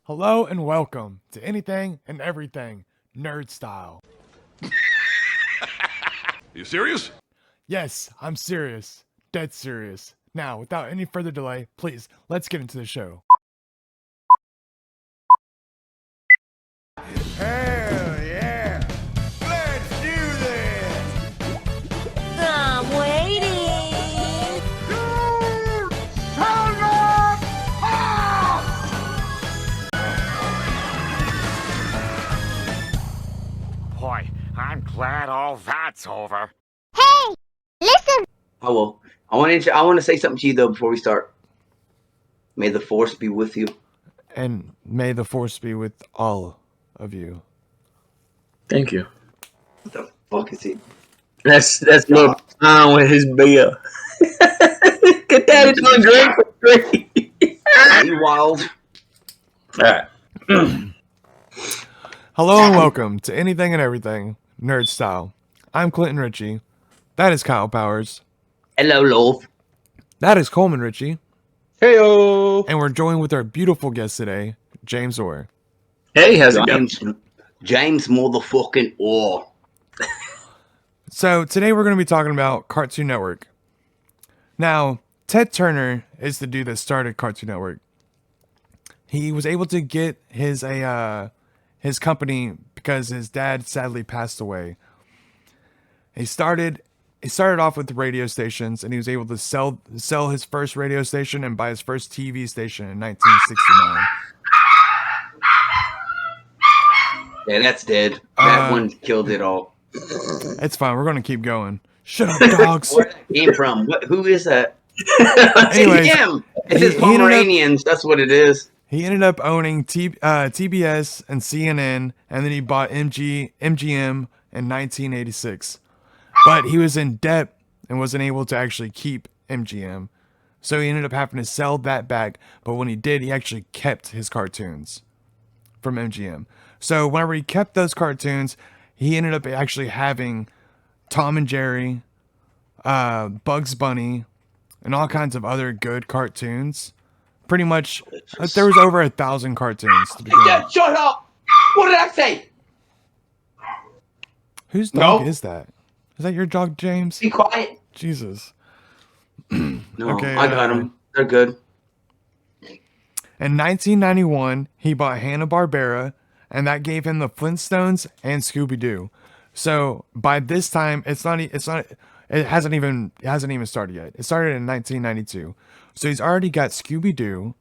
Hello and welcome to Anything and Everything Nerd Style. You serious? Yes, I'm serious. Dead serious. Now, without any further delay, please, let's get into the show. Hell yeah! Let's do this! I'm waiting. Boy, I'm glad all that's over. Hey, listen. Oh well, I want to say something to you though before we start. May the force be with you. And may the force be with all of you. Thank you. What the fuck is he? That's little Tom with his beer. Get that into a drink for free. Are you wild? Alright. Hello and welcome to Anything and Everything Nerd Style. I'm Clinton Ritchie. That is Kyle Powers. Hello, Love. That is Coleman Ritchie. Heyo. And we're joined with our beautiful guest today, James Orr. Hey, how's it going? James motherfucking Orr. So today we're going to be talking about Cartoon Network. Now, Ted Turner is the dude that started Cartoon Network. He was able to get his company because his dad sadly passed away. He started off with the radio stations, and he was able to sell his first radio station and buy his first TV station in 1969. Yeah, that's dead. That one killed it all. It's fine. We're going to keep going. Shut up, dogs. Where that came from? Who is that? Anyways, It's him. It's his Pomeranians. That's what it is. He ended up owning TBS and CNN, and then he bought MGM in 1986. But he was in debt and wasn't able to actually keep MGM. So he ended up having to sell that back. But when he did, he actually kept his cartoons from MGM. So whenever he kept those cartoons, he ended up actually having Tom and Jerry, Bugs Bunny, and all kinds of other good cartoons. Pretty much, there was over 1,000 cartoons to begin with. Shut up! What did I say? Whose dog is that? Is that your dog, James? Be quiet. Jesus. No, Okay, I got them. They're good. In 1991, he bought Hanna-Barbera, and that gave him the Flintstones and Scooby-Doo. So by this time, it hasn't even started yet. It started in 1992. So he's already got Scooby-Doo,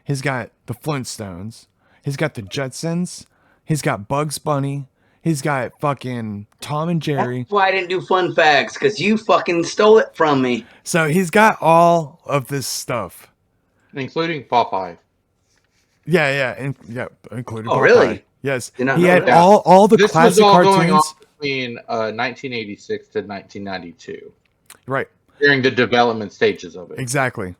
he's got the Flintstones, he's got the Jetsons, he's got Bugs Bunny, he's got fucking Tom and Jerry. That's why I didn't do fun facts, because you fucking stole it from me. So he's got all of this stuff. Including Popeye. Yeah, including Popeye. Really? Yes. Did not He know had that. all the This classic was all going on cartoons. between 1986 to 1992. Right. During the development stages of it. Exactly.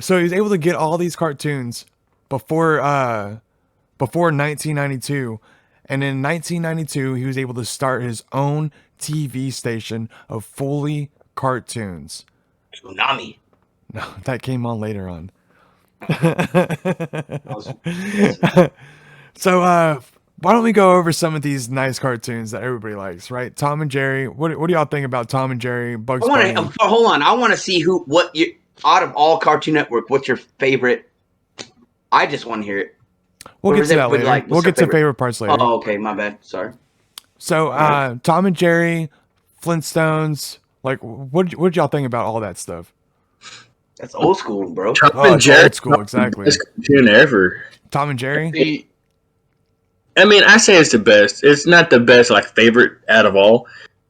So he was able to get all these cartoons before 1992, and in 1992 he was able to start his own TV station of fully cartoons. Toonami. No, that came on later on. So why don't we go over some of these nice cartoons that everybody likes, right? Tom and Jerry. What do y'all think about Tom and Jerry, Bugs Bunny? Hold on. I want to see out of all Cartoon Network, what's your favorite? I just want to hear it. We'll get to that later. Like? We'll get to favorite parts later. Oh, okay. My bad. Sorry. So, Tom and Jerry, Flintstones, like, what did y'all think about all that stuff? That's old school, bro. Tom Oh, and it's Jerry. old school, exactly. Best cartoon ever. Tom and Jerry? See, I mean, I say it's the best. It's not the best, like, favorite out of all.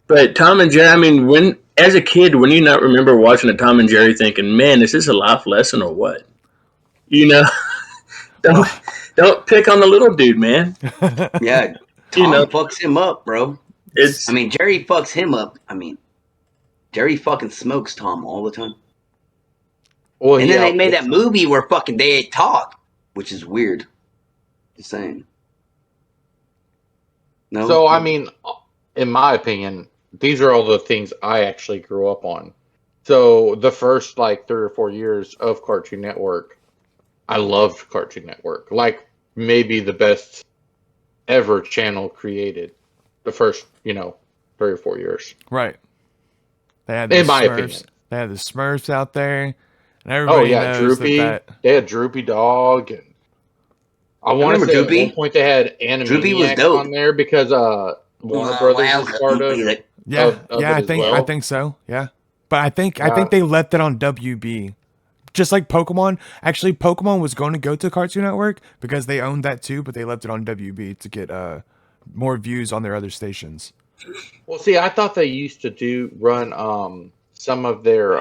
But Tom and Jerry, I mean, as a kid, when you not remember watching a Tom and Jerry thinking, man, is this a life lesson or what? You know? Don't pick on the little dude, man. Yeah. Tom fucks him up, bro. Jerry fucks him up. Jerry fucking smokes Tom all the time. well, And yeah, then they made that movie where fucking they talk, which is weird. Just saying. No. So, I mean, in my opinion, these are all the things I actually grew up on. So, the first, 3 or 4 years of Cartoon Network, I loved Cartoon Network. Like maybe the best ever channel created. The first, 3 or 4 years. Right. They had the In my Smurfs. opinion. They had the Smurfs out there, and Oh everybody yeah, knows Droopy. that. They had Droopy Dog, and I want to remember say Droopy. at one point they had Droopy was Animaniacs dope. on there because Warner Brothers was part of. Yeah, of yeah, it as well. I think so. Yeah, but I think Yeah. they left it on WB, just like Pokemon. Actually, Pokemon was going to go to Cartoon Network because they owned that too, but they left it on WB to get more views on their other stations. Well, see, I thought they used to run some of their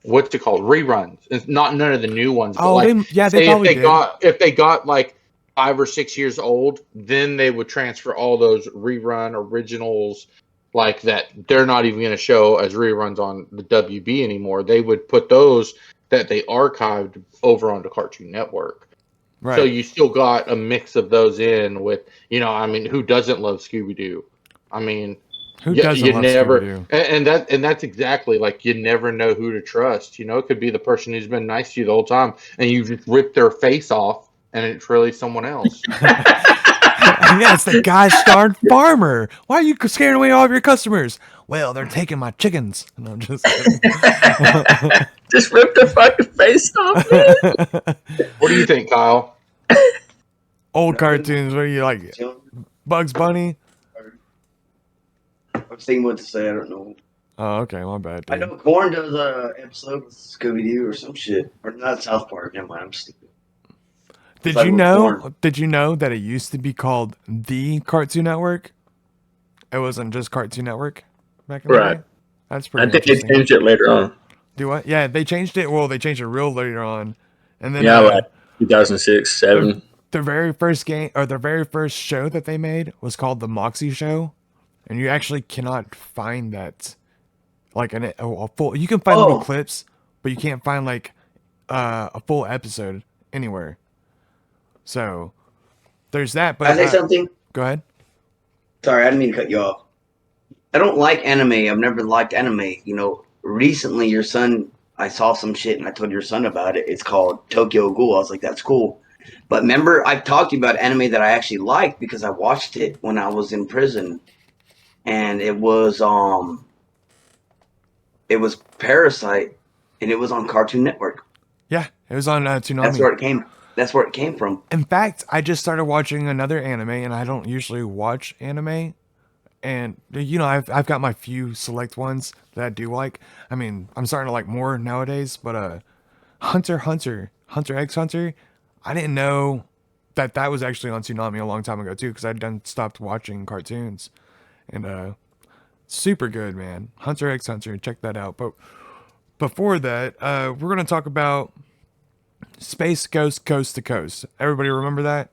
what's it called, reruns. It's not none of the new ones. But Oh, like, they say probably did. if they got like 5 or 6 years old, then they would transfer all those rerun originals like that. They're not even going to show as reruns on the WB anymore. They would put those that they archived over onto Cartoon Network. Right. So you still got a mix of those in with, who doesn't love Scooby-Doo? I mean, Who doesn't love Scooby-Doo? and that's exactly like you never know who to trust. It could be the person who's been nice to you the whole time, and you just rip their face off, and it's really someone else. Yeah, it's the gosh darn farmer. Why are you scaring away all of your customers? Well, they're taking my chickens. And I'm just kidding. Just rip the fucking face off, man. What do you think, Kyle? Old cartoons. What do you like? Bugs Bunny. I was thinking what to say. I don't know. Oh, okay, my bad. I Dude. know Corn does a episode with Scooby Doo or some shit, or not South Park. Never mind. I'm stupid. Did like you with know? Corn. Did you know that it used to be called the Cartoon Network? It wasn't just Cartoon Network back in the Right. day. That's I pretty think they interesting. changed it later on. Do what? Yeah, they changed it. Well, they changed it real later on, and then Yeah, like 2006, 7. the very first game or the very first show that they made was called the Moxie Show, and you actually cannot find that like a full. You can find little clips, but you can't find like a full episode anywhere. So there's that. But Can I say something? Go ahead. Sorry, I didn't mean to cut you off. I don't like anime. I've never liked anime. Recently your son, I saw some shit and I told your son about it. It's called Tokyo Ghoul. I was like, that's cool. But remember, I've talked to you about anime that I actually liked because I watched it when I was in prison. And it was Parasite, and it was on Cartoon Network. Yeah, it was on Toonami. That's where it came from. In fact, I just started watching another anime, and I don't usually watch anime. And I've got my few select ones that I do like. I mean, I'm starting to like more nowadays. But Hunter X Hunter, I didn't know that was actually on Toonami a long time ago too, because I'd stopped watching cartoons. And super good, man. Hunter X Hunter, check that out. But before that, we're gonna talk about Space Ghost Coast to Coast. Everybody remember that?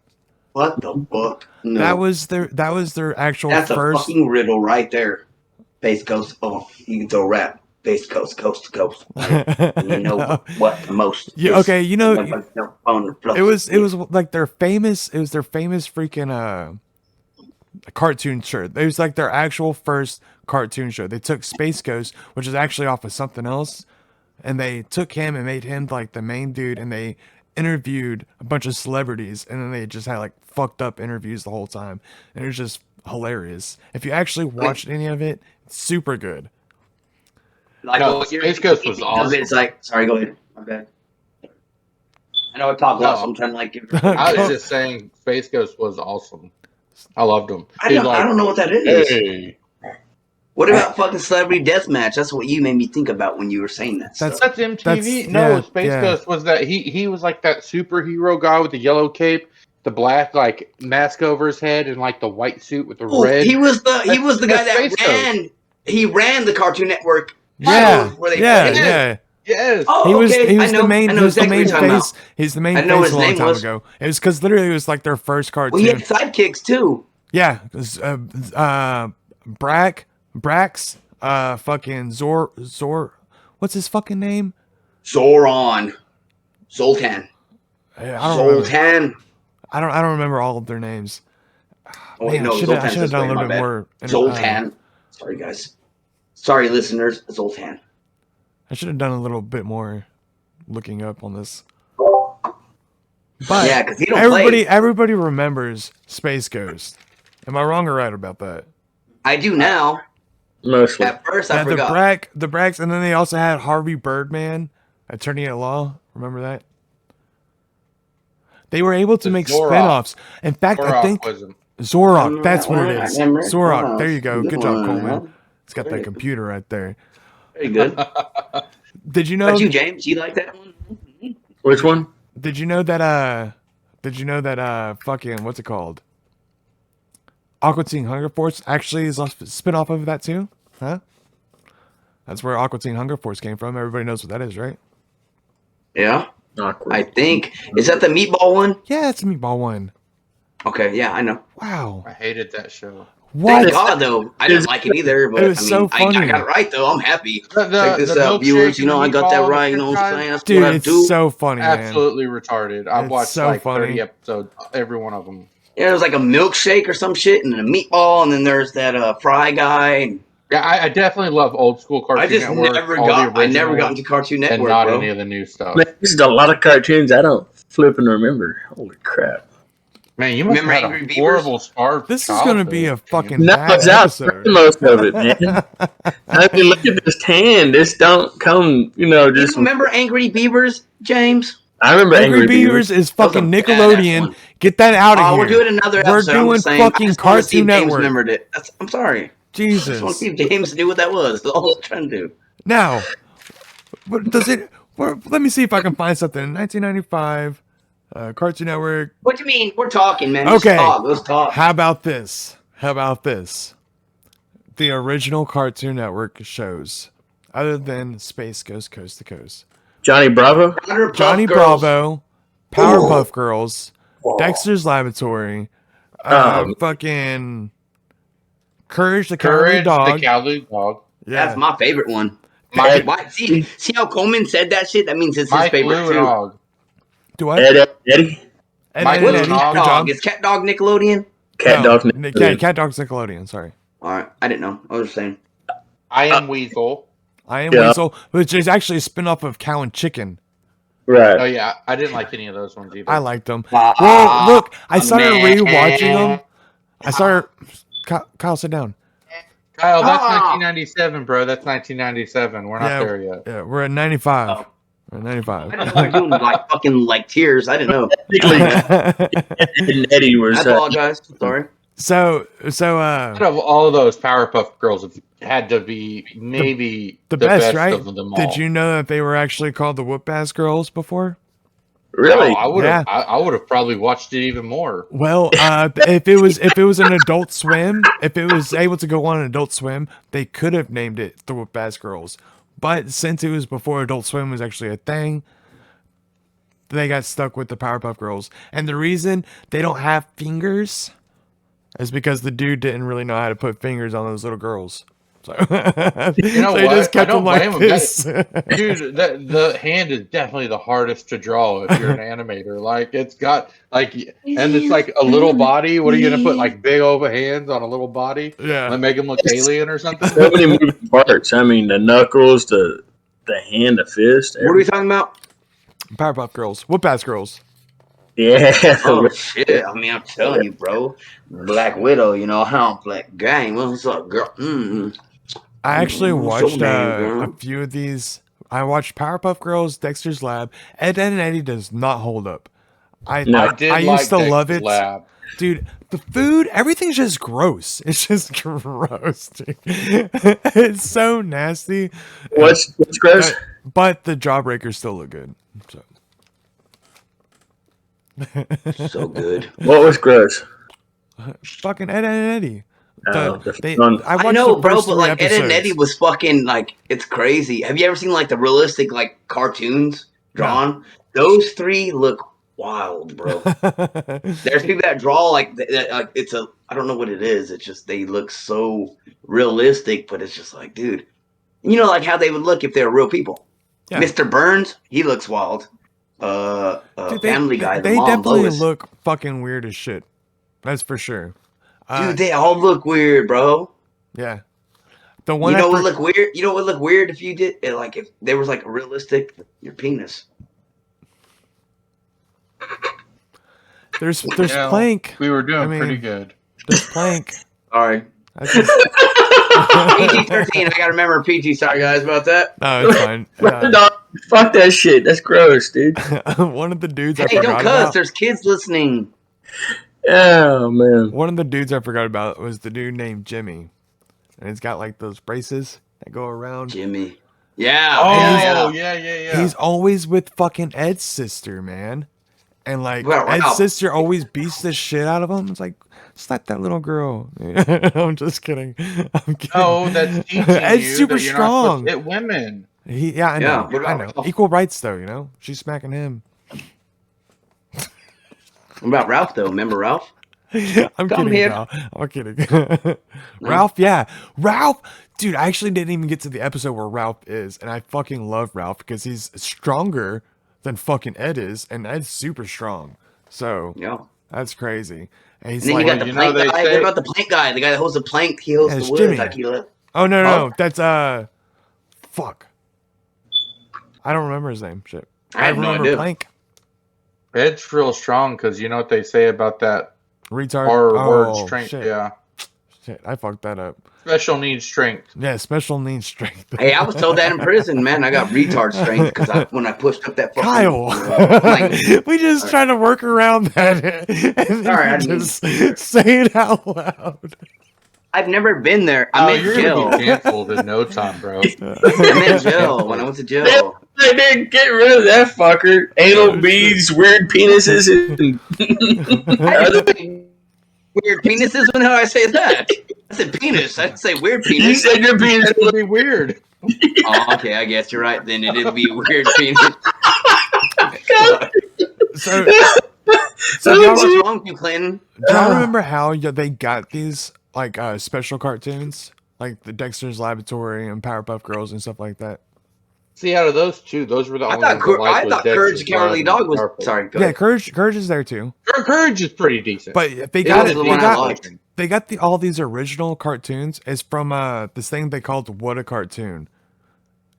What the fuck? No. That was their actual That's first. a fucking riddle right there. Base Coast. Oh, you can throw rap. Base Coast, Coast to Coast. And you know No. what the most. Yeah, is. okay, It It was like their famous freaking cartoon shirt. It was like their actual first cartoon show. They took Space Ghost, which is actually off of something else, and they took him and made him like the main dude, and they interviewed a bunch of celebrities, and then they just had like fucked up interviews the whole time, and it was just hilarious. If you actually watched any of it, it's super good. Like, No, Space Ghost was awesome. It's like, sorry, go ahead. My bad. I know I talk loud, so I'm trying to like give it. I was just saying, Space Ghost was awesome. I loved him. I don't know what that is. Hey. What about fucking Celebrity Deathmatch? That's what you made me think about when you were saying that stuff. That's MTV. That's- No, yeah, Space yeah. Ghost was that he was like that superhero guy with the yellow cape, the black like mask over his head, and like the white suit with the Oh, red. he was the guy that's that Space ran. He ran the Cartoon Network. Yeah, shows where they yeah, played it. yeah. Yes. Oh, He was okay. he was I know, the main I he know was the exactly main what you're talking face. He's the main I face know a his long name time was. ago. It was because literally it was like their first cartoon. Well, he had sidekicks too. Yeah, 'cause, Brax, fucking Zor, what's his fucking name? Zoltan. I don't remember. Zoltan. I don't remember all of their names. Oh, wait, Man, no, I should Zoltan's have this done a way, little my bit bad. more. Zoltan. Sorry, guys. Sorry, listeners. Zoltan. I should have done a little bit more looking up on this. But Yeah, 'cause he don't play. everybody remembers Space Ghost. Am I wrong or right about that? I do now. Mostly. At first, I Yeah, forgot. the Braggs, and then they also had Harvey Birdman, attorney at law. Remember that? They were able to The make Zorok. spin-offs. In fact, I Zorok think was him. Zorok, that's what it I is. remember. Zorok, there you go. Good Good job, one, Coleman. huh? It's got that computer right there. Very good. Did you But know? you, James, you like that one? Which one? Did you know that? Did you know that? Fucking what's it called? Aqua Teen Hunger Force actually is a spin-off of that too, huh? That's where Aqua Teen Hunger Force came from. Everybody knows what that is, right? Yeah. Awkward. I think. Is that the meatball one? Yeah, it's a meatball one. Okay, yeah, I know. Wow. I hated that show. What? Thank God, though. I didn't like it either, but It was I mean, so funny. I got it right, though. I'm happy. The Check this the out, milkshake viewers. You and know, the I got that meatball and the right. You know french what I'm fries, saying? That's Dude, what I it's do. so funny, man. absolutely retarded. I've It's watched so like funny. 30 episodes, every one of them. Yeah, there's like a milkshake or some shit, and then a meatball, and then there's that fry guy. Yeah, I definitely love old school Cartoon I just Network. never all got. the I never got originals, into Cartoon and Network, not bro. any of the new stuff. Man, this is a lot of cartoons I don't flip and remember. Holy crap. Man, you must Remember have had Angry a Beavers? horrible starved This is going to be a childhood, fucking James. No, bad it's out episode. most of it, man. I mean, look at this tan. This don't come, You just. remember Angry Beavers, James? I remember Angry Beavers is That was a fucking badass Nickelodeon. one. Get that out of here. We're doing another We're episode. I'm doing just saying, I fucking just want to see Cartoon if James Network. remembered it. I'm sorry. I just want to see Jesus. if James knew what that was. That's all I was trying to do. Now, what does it? Let me see if I can find something. In 1995, Cartoon Network. What do you mean? We're talking, man. Okay. Let's talk. How about this? How about this? The original Cartoon Network shows, other than Space Ghost Coast to Coast. Johnny Bravo? Powerpuff Johnny Girls. Bravo, Powerpuff Girls, Dexter's Laboratory, fucking Courage the Cowardly Courage, Dog. the Cowardly Dog. Yeah. That's my favorite one. Mike, See how Coleman said that shit? That means it's his Mike favorite Lou too. and Og. Do what? Eddie? Ed, Mike Ed, Lou Eddie. and Good Og. Cat job. Dog. Is Cat Dog Nickelodeon? Cat No, Dog. Cat Dog's Nickelodeon. Sorry. All right, I didn't know. I was just saying. I Am Weasel. I Am Yeah. Weasel, which is actually a spin-off of Cow and Chicken. Right. Oh yeah, I didn't like any of those ones either. I liked them. Ah, Well, look, I started man. rewatching them. I started. Kyle, sit down. Kyle, that's Ah. 1997, bro. That's 1997. We're not Yeah. there yet. Yeah, we're at 95. Oh. We're at I didn't 95. know we were doing like fucking like tears. I didn't know. Ed and Eddie was. I apologize. Sorry. so, Out of all of those, Powerpuff Girls have had to be maybe the best, best right? of them all. Did you know that they were actually called the Whoop-Ass Girls before? really? Oh, I would have. Yeah. I would have probably watched it even more. Well, if it was an Adult Swim, if it was able to go on an Adult Swim, they could have named it the Whoop-Ass Girls. But since it was before Adult Swim was actually a thing, they got stuck with the Powerpuff Girls. And the reason they don't have fingers is because the dude didn't really know how to put fingers on those little girls. So, You know they what? just kept I don't them like blame 'em. this. Dude, the hand is definitely the hardest to draw if you're an animator. Like it's got like, and it's like a little body. What are you gonna put like big over hands on a little body? Yeah. Like make him look alien or something? So many moving parts. I mean, the knuckles, the hand, the fist. What are we talking about? Powerpuff Girls. Whoop-Ass Girls. Yeah. Oh shit! I mean, I'm telling you, bro. Black Widow. You know how Black Gang. What's up, girl? I actually What's your watched name, girl? a few of these. I watched Powerpuff Girls, Dexter's Lab. Ed, and Eddie does not hold up. I No. I did. I like used to love Dexter's it. Lab. Dude, the food, everything's just gross. It's just gross, dude. It's so nasty. What's gross? But the Jawbreakers still look good. So good. What was gross? Fucking Ed, and Eddie. Oh, I watched I know, the bro, first but three like Ed and episodes. Eddie was fucking like it's crazy. Have you ever seen like the realistic like cartoons drawn? Those three look wild, bro. There's people that draw like it's a I don't know what it is. It's just they look so realistic, but it's just like, dude, you know, like how they would look if they were real people. Yeah. Mr. Burns, he looks wild. Dude, Family Guy, the they mom, definitely Lois. look fucking weird as shit. That's for sure. Dude, they all look weird, bro. Yeah. The one You know I what for- would look weird? You know what would look weird if you did like if there was like a realistic your penis. There's Yeah, Plank. We were doing I mean- pretty good. There's Plank. Sorry. That's just, PG-13. I gotta remember PG. Sorry, guys, about that. no, it's fine. No, fuck that shit. That's gross, dude. One of the dudes I Hey, don't forgot cuss. about. There's kids listening. Oh man. One of the dudes I forgot about was the dude named Jimmy, and he's got like those braces that go around. Jimmy. Yeah. Oh, yeah. yeah. He's always with fucking Ed's sister, man. And like Well, Ed's Ralph. sister always beats the shit out of him. It's like, slap that little girl. I'm just kidding. I'm kidding. Oh, that's teaching Ed's you super that you're not supposed strong. to hit women. Yeah, I know. Yeah, what I about know. Ralph? Equal rights, though. You know, she's smacking him. What about Ralph, though? Remember Ralph? I'm Come kidding, here. Val. I'm kidding. Ralph, yeah. Ralph, dude, I actually didn't even get to the episode where Ralph is, and I fucking love Ralph because he's stronger than fucking Ed is, and Ed's super strong. So Yeah. that's crazy. And he's And then like, you got the you know, plank they guy. say- What about the plank guy? The guy that holds the plank. He holds Yeah, the it's wood. Jimmy. Like he left. oh no, Huh? that's fuck. I don't remember his name. Shit. I have no remember idea. Plank. Ed's real strong because you know what they say about that Retard. R word Oh, strength. shit. Yeah. Shit, I fucked that up. Special needs strength. Yeah, special needs strength. Hey, I was told that in prison, man. I got retard strength because when I pushed up that fucking Kyle, like, we just trying to work around that and Sorry, I you didn't- just say it out loud. I've never been there. Oh, I'm in you're jail. gonna be canceled in no time, bro. I'm in jail when I went to jail. They didn't get rid of that fucker. Anal beads, weird penises, and I didn't say weird penises. When did I say that? I said penis. I didn't say weird you penis. said your penis That would be weird. Oh, okay. I guess you're right. Then it'd be weird penis. So, So y'all, what's wrong with you, Clinton? do y'all remember how they got these like special cartoons, like the Dexter's Laboratory and Powerpuff Girls and stuff like that? See, out of those two, those were the I only thought, ones I I liked. thought Courage the Cowardly Dog was. Sorry. Go Yeah, ahead. Courage is there too. Courage is pretty decent. But they It got was it. the They one I got, liked. they got all these original cartoons. Is from this thing they called What a Cartoon,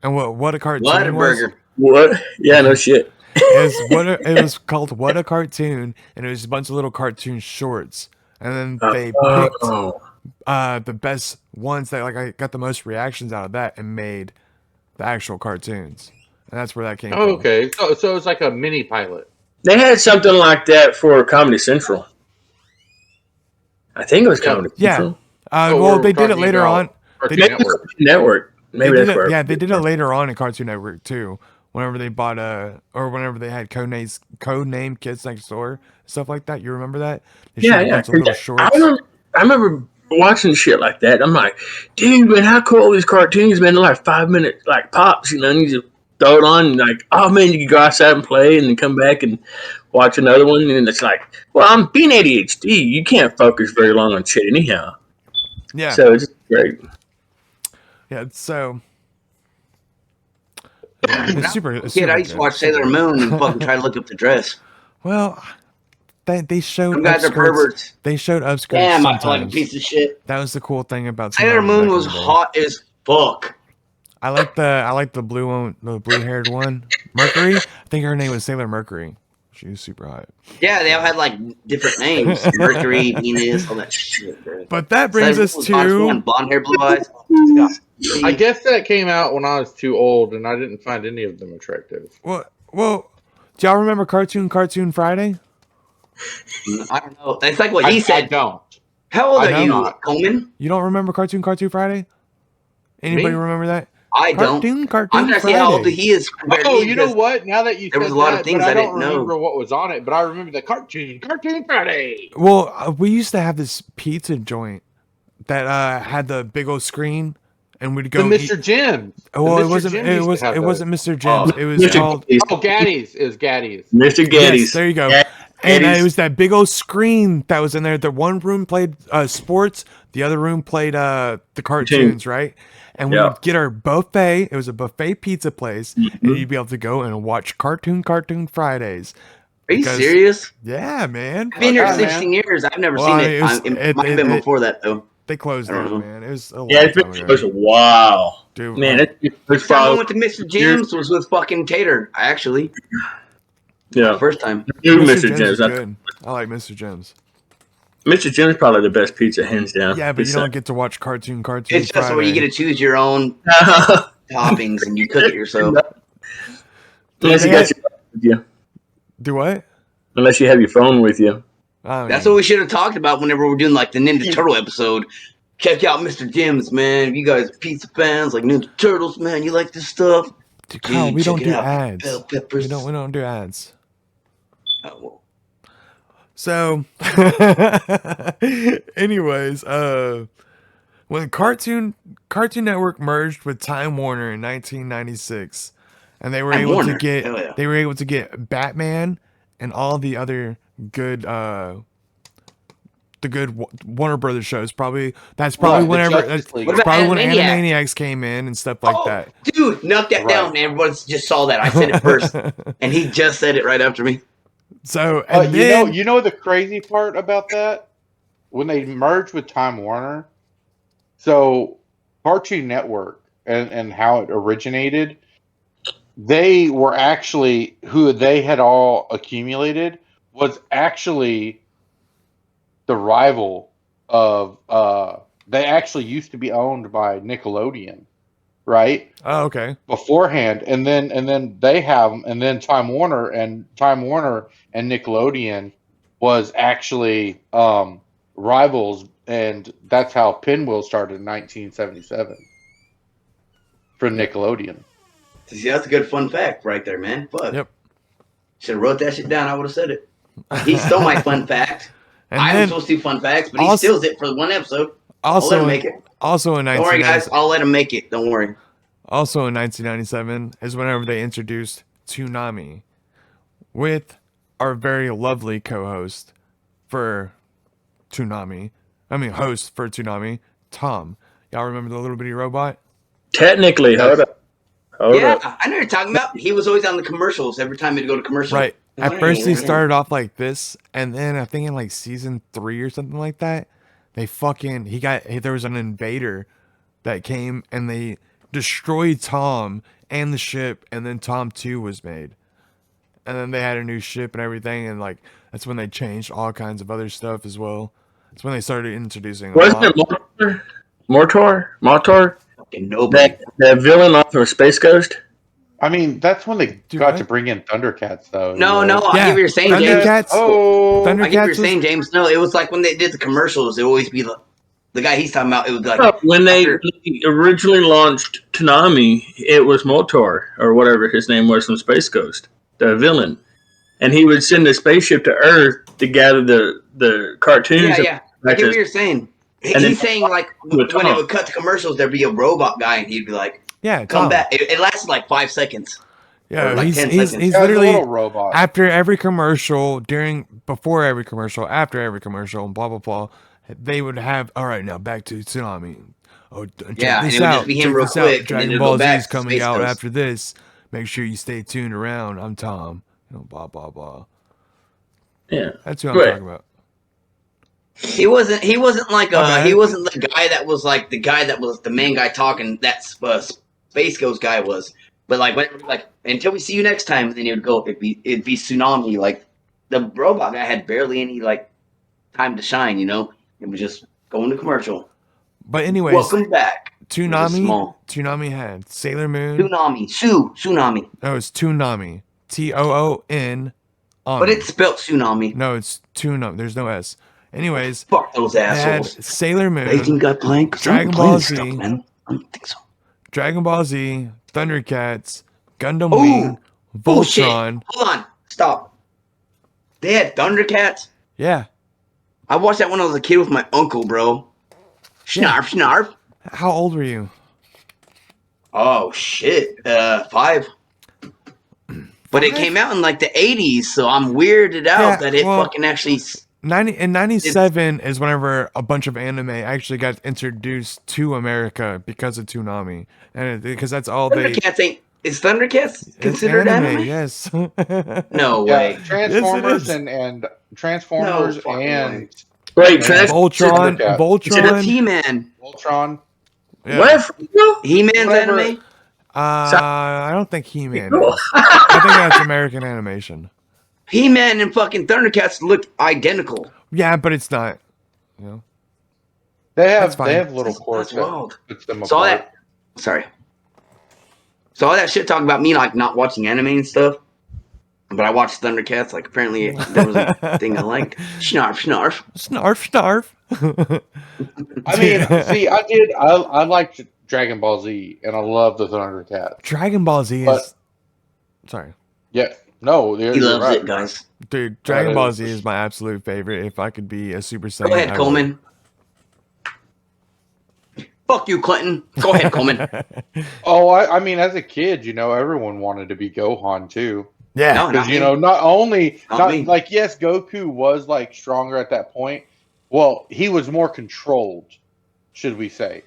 and what a cartoon was. Whataburger. what? Yeah, no shit. It was called What a Cartoon, and it was a bunch of little cartoon shorts. And then they picked Oh, the best ones that like I got the most reactions out of that and made the actual cartoons. And that's where that came Oh, from. okay. So it's like a mini pilot. they had something like that for Comedy Central. I think it was Comedy Yeah. Central. Oh, Well, we're they did it talking later about on. Cartoon They- Network. Network. They Maybe did that's where. it, yeah, they did it later on in Cartoon Network too. Whenever they bought or whenever they had codename Kids Next Door, stuff like that. You remember that? They showed Yeah, a yeah. bunch of little shorts. I remember watching shit like that. I'm like, dude, man, how cool are these cartoons, man? They're like 5 minute like pops, you know, and you just throw it on and like, oh man, you can go outside and play and then come back and watch another one. And it's like, well, I'm being ADHD. You can't focus very long on shit anyhow. Yeah, So it's great. yeah. So yeah, it's super. It's Kid, super I used to good. watch Sailor Moon and fucking try to look up the dress. Well, they showed Some guys are upskirts. perverts. They showed upskirts Damn, I feel like a sometimes. piece of shit. That was the cool thing about Sailor Toonami Moon back in was the day. hot as fuck. I like the blue one, the blue haired one, Mercury. I think her name was Sailor Mercury. She was super hot. Yeah, they all had like different names. Mercury, Venus, all that shit, bro. But that brings Sailor us Moon was hot as to fuck. Blonde hair, blue eyes. I guess that came out when I was too old, and I didn't find any of them attractive. well. Do y'all remember Cartoon Friday? I don't know. That's like what he I said. don't. How old I are know you, not. Coleman? You don't remember Cartoon Friday? Anybody Me? remember that? I don't. Cartoon I'm trying to see how old he is. compared to Oh, me, you know because what? Now that you there said was a lot of that, things but I I don't didn't know. remember what was on it. But I remember the Cartoon Friday. Well, we used to have this pizza joint that had the big old screen, and we'd The go. Mr. Jim. Well, The it Mr. wasn't. Jim It used to was. have It those. wasn't Mr. Jim's. It was Mr. called. Gaddy's. Oh, Gaddy's. It was Gaddy's. Mr. Gaddy's. Yes, there you go. Yeah, And Gaddy's. it was that big old screen that was in there. The one room played sports, the other room played the cartoons, right? And we Yeah. would get our buffet. It was a buffet pizza place, Mm-hmm. and you'd be able to go and watch Cartoon Fridays. Are you because- serious? Yeah, man. I've been here Yeah, man. 16 years. I've never Well, seen I mean, it. it was- It might have been before that, though. They closed I don't down, know. man. It was a long Yeah, it's time been ago. it was a while. Dude, Man, like, it's First time I probably went to Mr. Jim's was with fucking Tater. I actually. yeah. First time. New Mr. Mr. Jim's Jim's. is Not good. I like Mr. Jim's. Mr. Jim's probably the best pizza, hands down. Yeah, but you It's, don't get to watch cartoon It's just where you get Friday. to choose your own toppings and you cook it yourself. Unless you got your phone with you. Do what? Unless you have your phone with you. That's what we should have talked about whenever we're doing like the Ninja Turtle episode. Check out Mr. Jim's, man. If you guys are pizza fans like Ninja Turtles, man, you like this stuff. Dude, Kyle, we check don't it do out. ads. Bell peppers. We don't do ads. Oh, well. So, anyways, when Cartoon Network merged with Time Warner in 1996, and they were Time able Warner? to get Hell yeah. they were able to get Batman and all the other good Warner Brothers shows. That's probably Right, the whenever Justice League. What it's about probably when Animaniacs? Animaniacs came in and stuff like that. Dude, knock that Right. down. Everyone just saw that. I said it first, and he just said it right after me. So, and then You know the crazy part about that? When they merged with Time Warner, so Cartoon Network and how it originated, they were actually who they had all accumulated was actually the rival of they actually used to be owned by Nickelodeon, right? oh, okay. Beforehand, and then they have them, and then Time Warner and Nickelodeon was actually rivals, and that's how Pinwheel started in 1977 for Nickelodeon. See, that's a good fun fact right there, man. Fuck. Yep. Should have wrote that shit down. I would have said it. He stole my fun fact. And I was then supposed to do fun facts, but he also- steals it for one episode. I'll let also him make it. also in Don't worry, guys. 1997 I'll let him make it. Don't worry. also in 1997 is whenever they introduced Toonami with our very lovely co-host for Toonami. Host for Toonami, Tom. Y'all remember the little bitty robot? Technically, hold up. Hold Yeah, up. I know what you're talking about. He was always on the commercials every time he'd go to commercial. Right. At first, he started off like this, and then I think in like season 3 or something like that, there was an invader that came and they destroyed Tom and the ship, and then Tom 2 was made. And then they had a new ship and everything, and like that's when they changed all kinds of other stuff as well. That's when they started introducing a Wasn't lot. it Mortor? Fucking nobody. That villain off of Space Ghost? I mean, that's when they Dude, got what? to bring in Thundercats, though. No, you know? no, I Yeah, get what you're saying, James. Thundercats. Oh, I get what Thundercats you're saying, James. No, it was like when they did the commercials, it would always be the guy he's talking about. It was like When they after- originally launched Toonami, it was Motor, or whatever his name was from Space Ghost, the villain. And he would send a spaceship to Earth to gather the cartoons. Yeah. I get what you're saying. And then- He's saying like when it would cut to commercials, there'd be a robot guy, and he'd be like, Yeah, "Come Tom. back." It lasted like 5 seconds. Yeah, Or like 10 he's seconds. he's Yeah, it was a literally little robot. after every commercial, before every commercial, after every commercial, and blah blah blah. They would have, all right, now back to Toonami. Oh, check Yeah, and this it would out. just be him Check real this quick, out. and then Dragon it'd go Ball Z back is to coming Space out Ghost. after this. Make sure you stay tuned around. I'm Tom. Blah blah blah. Yeah. That's who I'm Right. talking about. He wasn't like My bad. he wasn't the guy that was like the guy that was the main guy talking. That Space Ghost guy was. But like until we see you next time, then it would go. It'd be Toonami. Like the robot guy had barely any like time to shine. You know, it was just going to commercial. But anyways, Welcome back. small. Toonami had Sailor Moon. Tsunami. No, it's Toonami. Toon. But it's spelled tsunami. No, it's Toonami. There's no S. Anyways, Fuck those they had assholes. Sailor They think Moon, got playing. 'Cause Dragon I'm Ball playing Z. stuff, man. I don't think so. Dragon Ball Z, Thundercats, Gundam Ooh. Wing, Bullshit. Voltron. Hold on. Stop. They had Thundercats. Yeah. I watched that when I was a kid with my uncle, bro. Snarf, snarf. How old were you? Oh shit. 5. But it 5? came out in like the 80s, so I'm weirded out Yeah, that it well- fucking actually. 97 is whenever a bunch of anime actually got introduced to America because of Toonami, and because that's all they. Thundercats ain't. Is Thundercats It's considered anime? Yes. No Yeah, way. Transformers is. and Transformers No fucking and Wait, Yeah. Trans- Voltron. Thundercats. What's Voltron. He-Man? Voltron. Yeah. What? He-Man's Whatever. anime? I don't think He-Man is. I think that's American animation. He-Man and fucking Thundercats look identical. Yeah, but it's not. You know. They That's fine. have little quirks That's wild. that puts them So all apart. that, sorry. So all that shit talking about me like not watching anime and stuff, but I watched Thundercats. Like apparently there was a thing I liked. Snarf, snarf. Snarf, snarf. I mean, see, I did. I liked Dragon Ball Z, and I love the Thundercats. Dragon Ball Z is. But- Sorry. Yeah, no, He loves it, guys. Dude, Dragon Ball Z is my absolute favorite. If I could be a Super Saiyan, Go ahead, I Coleman. Fuck you, Clinton. Go ahead, Coleman. Oh, I mean, as a kid, everyone wanted to be Gohan too. would. Yeah. No, Because me. not only Not me. like yes, Goku was like stronger at that point. Well, he was more controlled, should we say?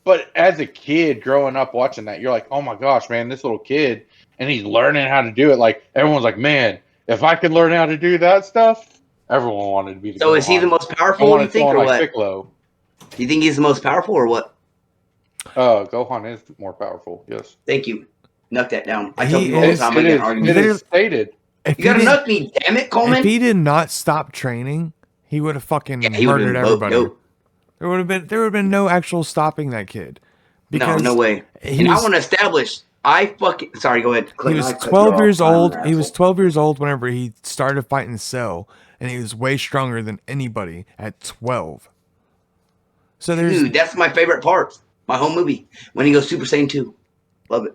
But as a kid growing up watching that, you're like, oh my gosh, man, this little kid, and he's learning how to do it. Like everyone's like, man, if I could learn how to do that stuff, everyone wanted to be. So is he the most powerful, you think, or what? Piccolo. Do you think he's the most powerful, or what? Gohan is more powerful. Yes, Thank you. Knock that down. I He tell people all the is- time I it get is. in arguments. It is stated. If You gotta he, knock me, damn it, if Coleman. he did not stop training, he would have fucking Yeah, he would've murdered been everybody. dope. There would have been no actual stopping that kid. No way. He And I was, want to establish. Sorry, go ahead. he Clinton, was I cut you 12 off. years I'm an old. He was asshole. 12 years old whenever he started fighting Cell, and he was way stronger than anybody at 12. So there's Dude, that's my favorite part. My whole movie. When he goes Super Saiyan 2. Love it.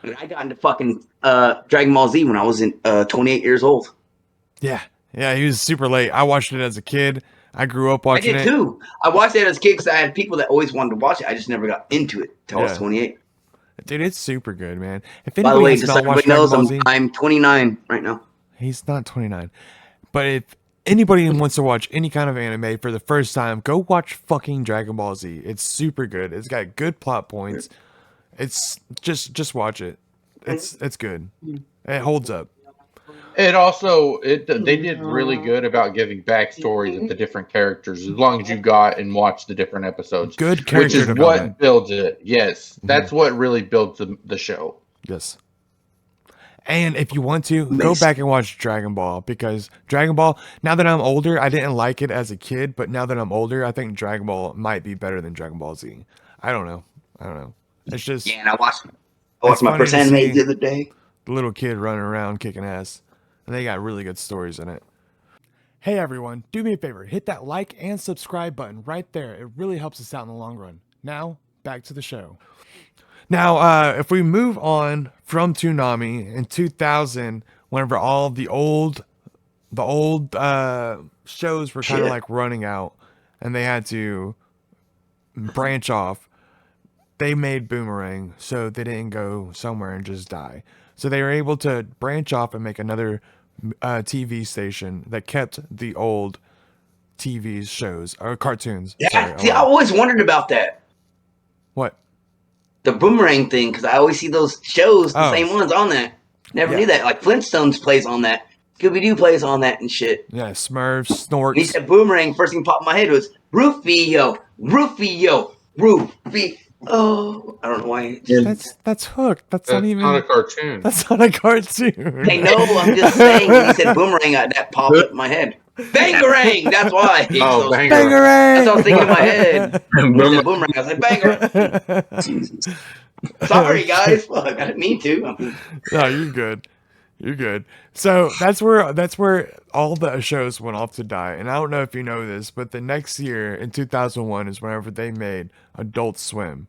And I got into fucking Dragon Ball Z when I was 28 years old. yeah, he was super late. I watched it as a kid. I grew up I watching did it. too. I watched it as a kid because I had people that always wanted to watch it. I just never got into it till I was Yeah. 28. Dude, it's super good, man. If By the anybody way, has just so not watched everybody Dragon knows, Ball Z, I'm 29 right now. he's not 29. But if anybody wants to watch any kind of anime for the first time, go watch fucking Dragon Ball Z. It's super good. It's got good plot points. It's just watch it. It's good. It holds up. It also they did really good about giving backstories of the different characters as long as you got and watched the different episodes. Good Which character is development. what builds it. Yes, that's what really builds the show. Yes. And if you want to, go Amazing. back and watch Dragon Ball, because Dragon Ball, now that I'm older, I didn't like it as a kid, but now that I'm older, I think Dragon Ball might be better than Dragon Ball Z. I don't know. It's just Yeah, and I watched my funny first to anime see. the other day. the little kid running around kicking ass. And they got really good stories in it. Hey everyone, do me a favor, hit that like and subscribe button right there. It really helps us out in the long run. Now, back to the show. Now, if we move on from Toonami in 2000, whenever all of the old shows were kind of Shit. like running out and they had to branch off, they made Boomerang so they didn't go somewhere and just die. So they were able to branch off and make another TV station that kept the old TV shows or cartoons. Yeah, Sorry, see, I always wondered about that. what? The Boomerang thing, because I always see those shows, the Oh. same ones on that. Never Yeah. knew that. Like Flintstones plays on that. Scooby-Doo plays on that and shit. Yeah, Smurfs, When he Snorks. said Boomerang, first thing popped in my head was Rufio, Rufio, Rufio. Oh, I don't know why. That's Hook. That's That's not even. not a cartoon. That's not a cartoon. I know, I'm just saying. When he said Boomerang, that popped up in my head. Bangarang, that's why. Oh, So- Bangarang. That's what I was thinking in my head. When he said Boomerang. Boomerang, I was like, Bangarang. Sorry, guys. Fuck, I didn't mean to. I mean, No, you're good. You're good. So that's where all the shows went off to die. And I don't know if you know this, but the next year in 2001 is whenever they made Adult Swim.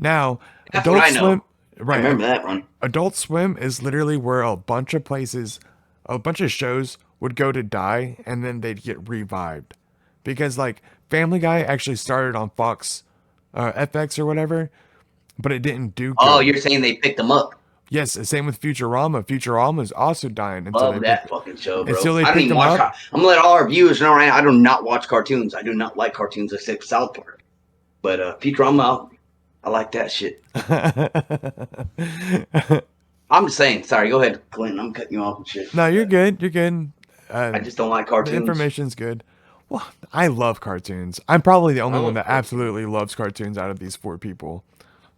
Now, That's Adult what I know. Swim, I right? remember that one. Adult Swim is literally where a bunch of shows would go to die and then they'd get revived. Because like Family Guy actually started on Fox FX or whatever, but it didn't do good. Oh, you're saying they picked them up. Yes, the same with Futurama. Futurama is also dying until Love they that pick- fucking show, bro. until they I don't pick even them watch. up. I'm gonna let all our viewers know right now. I do not watch cartoons. I do not like cartoons except South Park. But Futurama, I like that shit. I'm just saying. Sorry, go ahead, Clinton. I'm cutting you off and shit. No, you're good. You're good. I just don't like The cartoons. information's good. Well, I love cartoons. I'm probably the only I one love that absolutely loves cartoons out of these four people.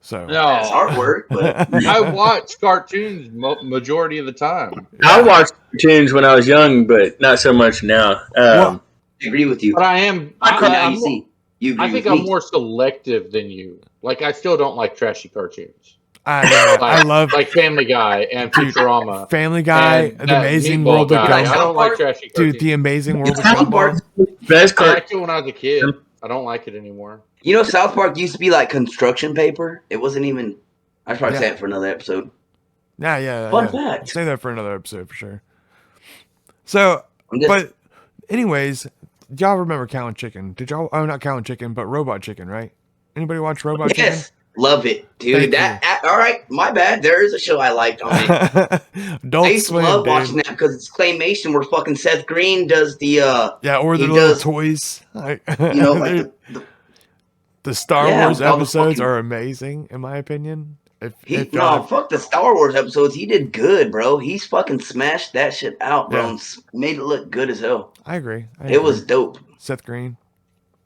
So That's No, artwork, but I watch cartoons majority of the time. I watched cartoons when I was young, but not so much now. Well, I agree with you. But I am. Now I'm you see, you agree I think with I'm me. more selective than you. Like I still don't like trashy cartoons. I Like, love like Family Guy and Dude, Futurama. Family Guy, and The that Amazing Meatball World of Guy. I Gumball. don't like trashy cartoons. Dude, The Amazing World of South Park. Gumball. Best I cart. liked it when I was a kid. I don't like it anymore. You know, South Park used to be like construction paper. It wasn't even. I should probably say Yeah. it for another episode. Yeah. Fun fact. Say that for another episode for sure. So, I'm just- but anyways, y'all remember Cow and Chicken? Did y'all? Oh, not Cow and Chicken, but Robot Chicken, right? Anybody watch Robot Yes, love it, dude. Thank All right, my bad. There is a show I liked on it. Chicken? Adult I used to Swim, love dude. watching that because it's claymation where fucking Seth Green does the Yeah, or the he little does, toys. Like, you know, like the Star Yeah, Wars with all the episodes fucking- are amazing, in my opinion. If no, y'all, fuck the Star Wars episodes. He did good, bro. He's fucking smashed that shit out, bro, Yeah. and made it look good as hell. I agree. It was dope. Seth Green.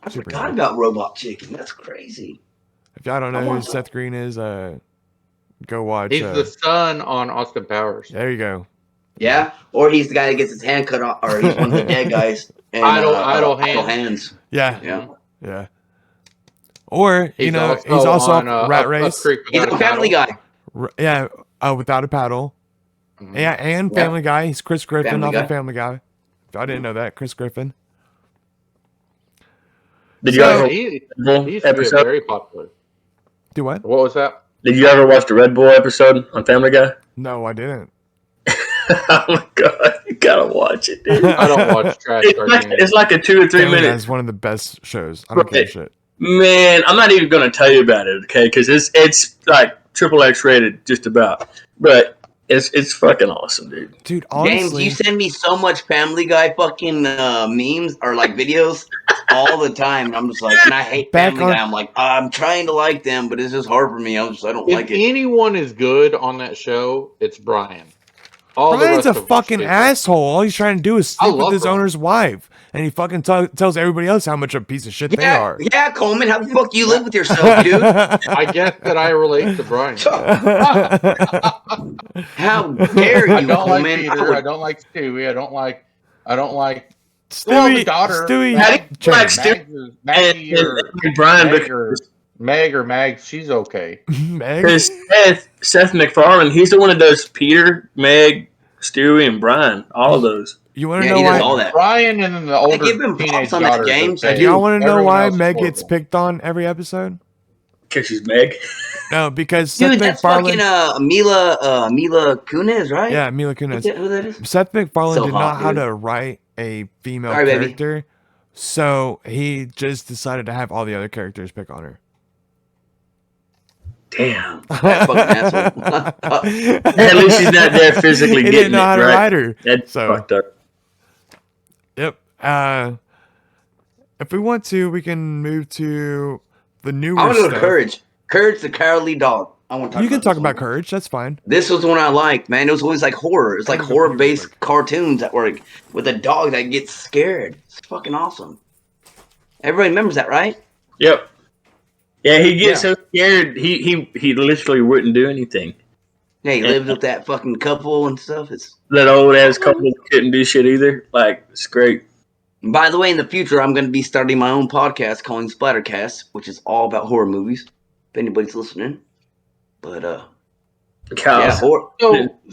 I Super forgot dope. about Robot Chicken. That's crazy. If y'all don't I know who want- Seth Green is, go watch. He's the son on Austin Powers. There you go. Yeah, or he's the guy that gets his hand cut off, or he's one of the dead guys. And, Idle Hands. Yeah. Yeah. Or He's he's also on off Rat Up Race. Creek He's Without a Family Paddle. Guy. Yeah, Without a Paddle. Mhm. Yeah, and Yeah. Family Guy. He's Chris Griffin Family off Guy. of Family Guy. If I didn't know that, Chris Griffin. Did you So- ever He Bull used to be episode? very popular. Do what? What was that? Did you ever watch the Red Bull episode on Family Guy? No, I didn't. Oh my god, you gotta watch it, dude. I don't watch trash cartoons. It's like a 2 or 3 Family Guy minutes. is one of the best shows. I don't give a Right. shit. Man, I'm not even gonna tell you about it, okay? Because it's like triple X rated, just about. But it's fucking awesome, dude. Dude, James, honestly, you send me so much Family Guy fucking memes or like videos all the time. And I'm just like, and I hate Back Family on- Guy. I'm like, I'm trying to like them, but it's just hard for me. I don't If like it. anyone is good on that show, it's Brian. All the Brian's rest a of them fucking stink. asshole. All he's trying to do is I sleep with love his Brian. owner's wife. And he fucking tells everybody else how much of a piece of shit they Yeah, are. yeah, Coleman, how the fuck do you live with yourself, dude? I guess that I relate to Brian. How dare I you, don't like Coleman? Peter. I don't like Stewie. I don't like. Well, the daughter. Stewie, How do you Channing. like Maggie or Brian, Meg or Mag. She's okay. Meg? because Seth MacFarlane, he's the one that does Peter, Meg, Stewie, and Brian. All of those. You want to Yeah, know he does why? all that. Brian and then the older give him props teenage on that, daughter. James. Do y'all want to know Everyone why else is Meg gets horrible. picked on every episode? Because she's Meg. No, because Dude, Seth that's MacFarlane. fucking Mila Kunis, right? Yeah, Mila Is Kunis. that who that is? Seth MacFarlane So did hot, not know how dude. to write a female Sorry, baby. character, so he just decided to have all the other characters pick on her. Damn. That fucking asshole. At least she's not there physically He getting didn't know how it, to right? write her. That's So- fucked up. Yep. If we want to, we can move to the newer I want to go stuff. to Courage. Courage, the cowardly dog. I want to talk You can about talk this about one. Courage. That's fine. This was the one I liked, man. It was always like horror. It's like Kind of a horror-based music. cartoons that were with a dog that gets scared. It's fucking awesome. Everybody remembers that, right? Yep. Yeah, he gets so scared, he literally wouldn't do anything. Yeah, he lives with that fucking couple and stuff. It's. That old ass couple couldn't do shit either. Like, it's great. And by the way, in the future, I'm going to be starting my own podcast calling Splattercast, which is all about horror movies. If anybody's listening, but Kyle, yeah, horror.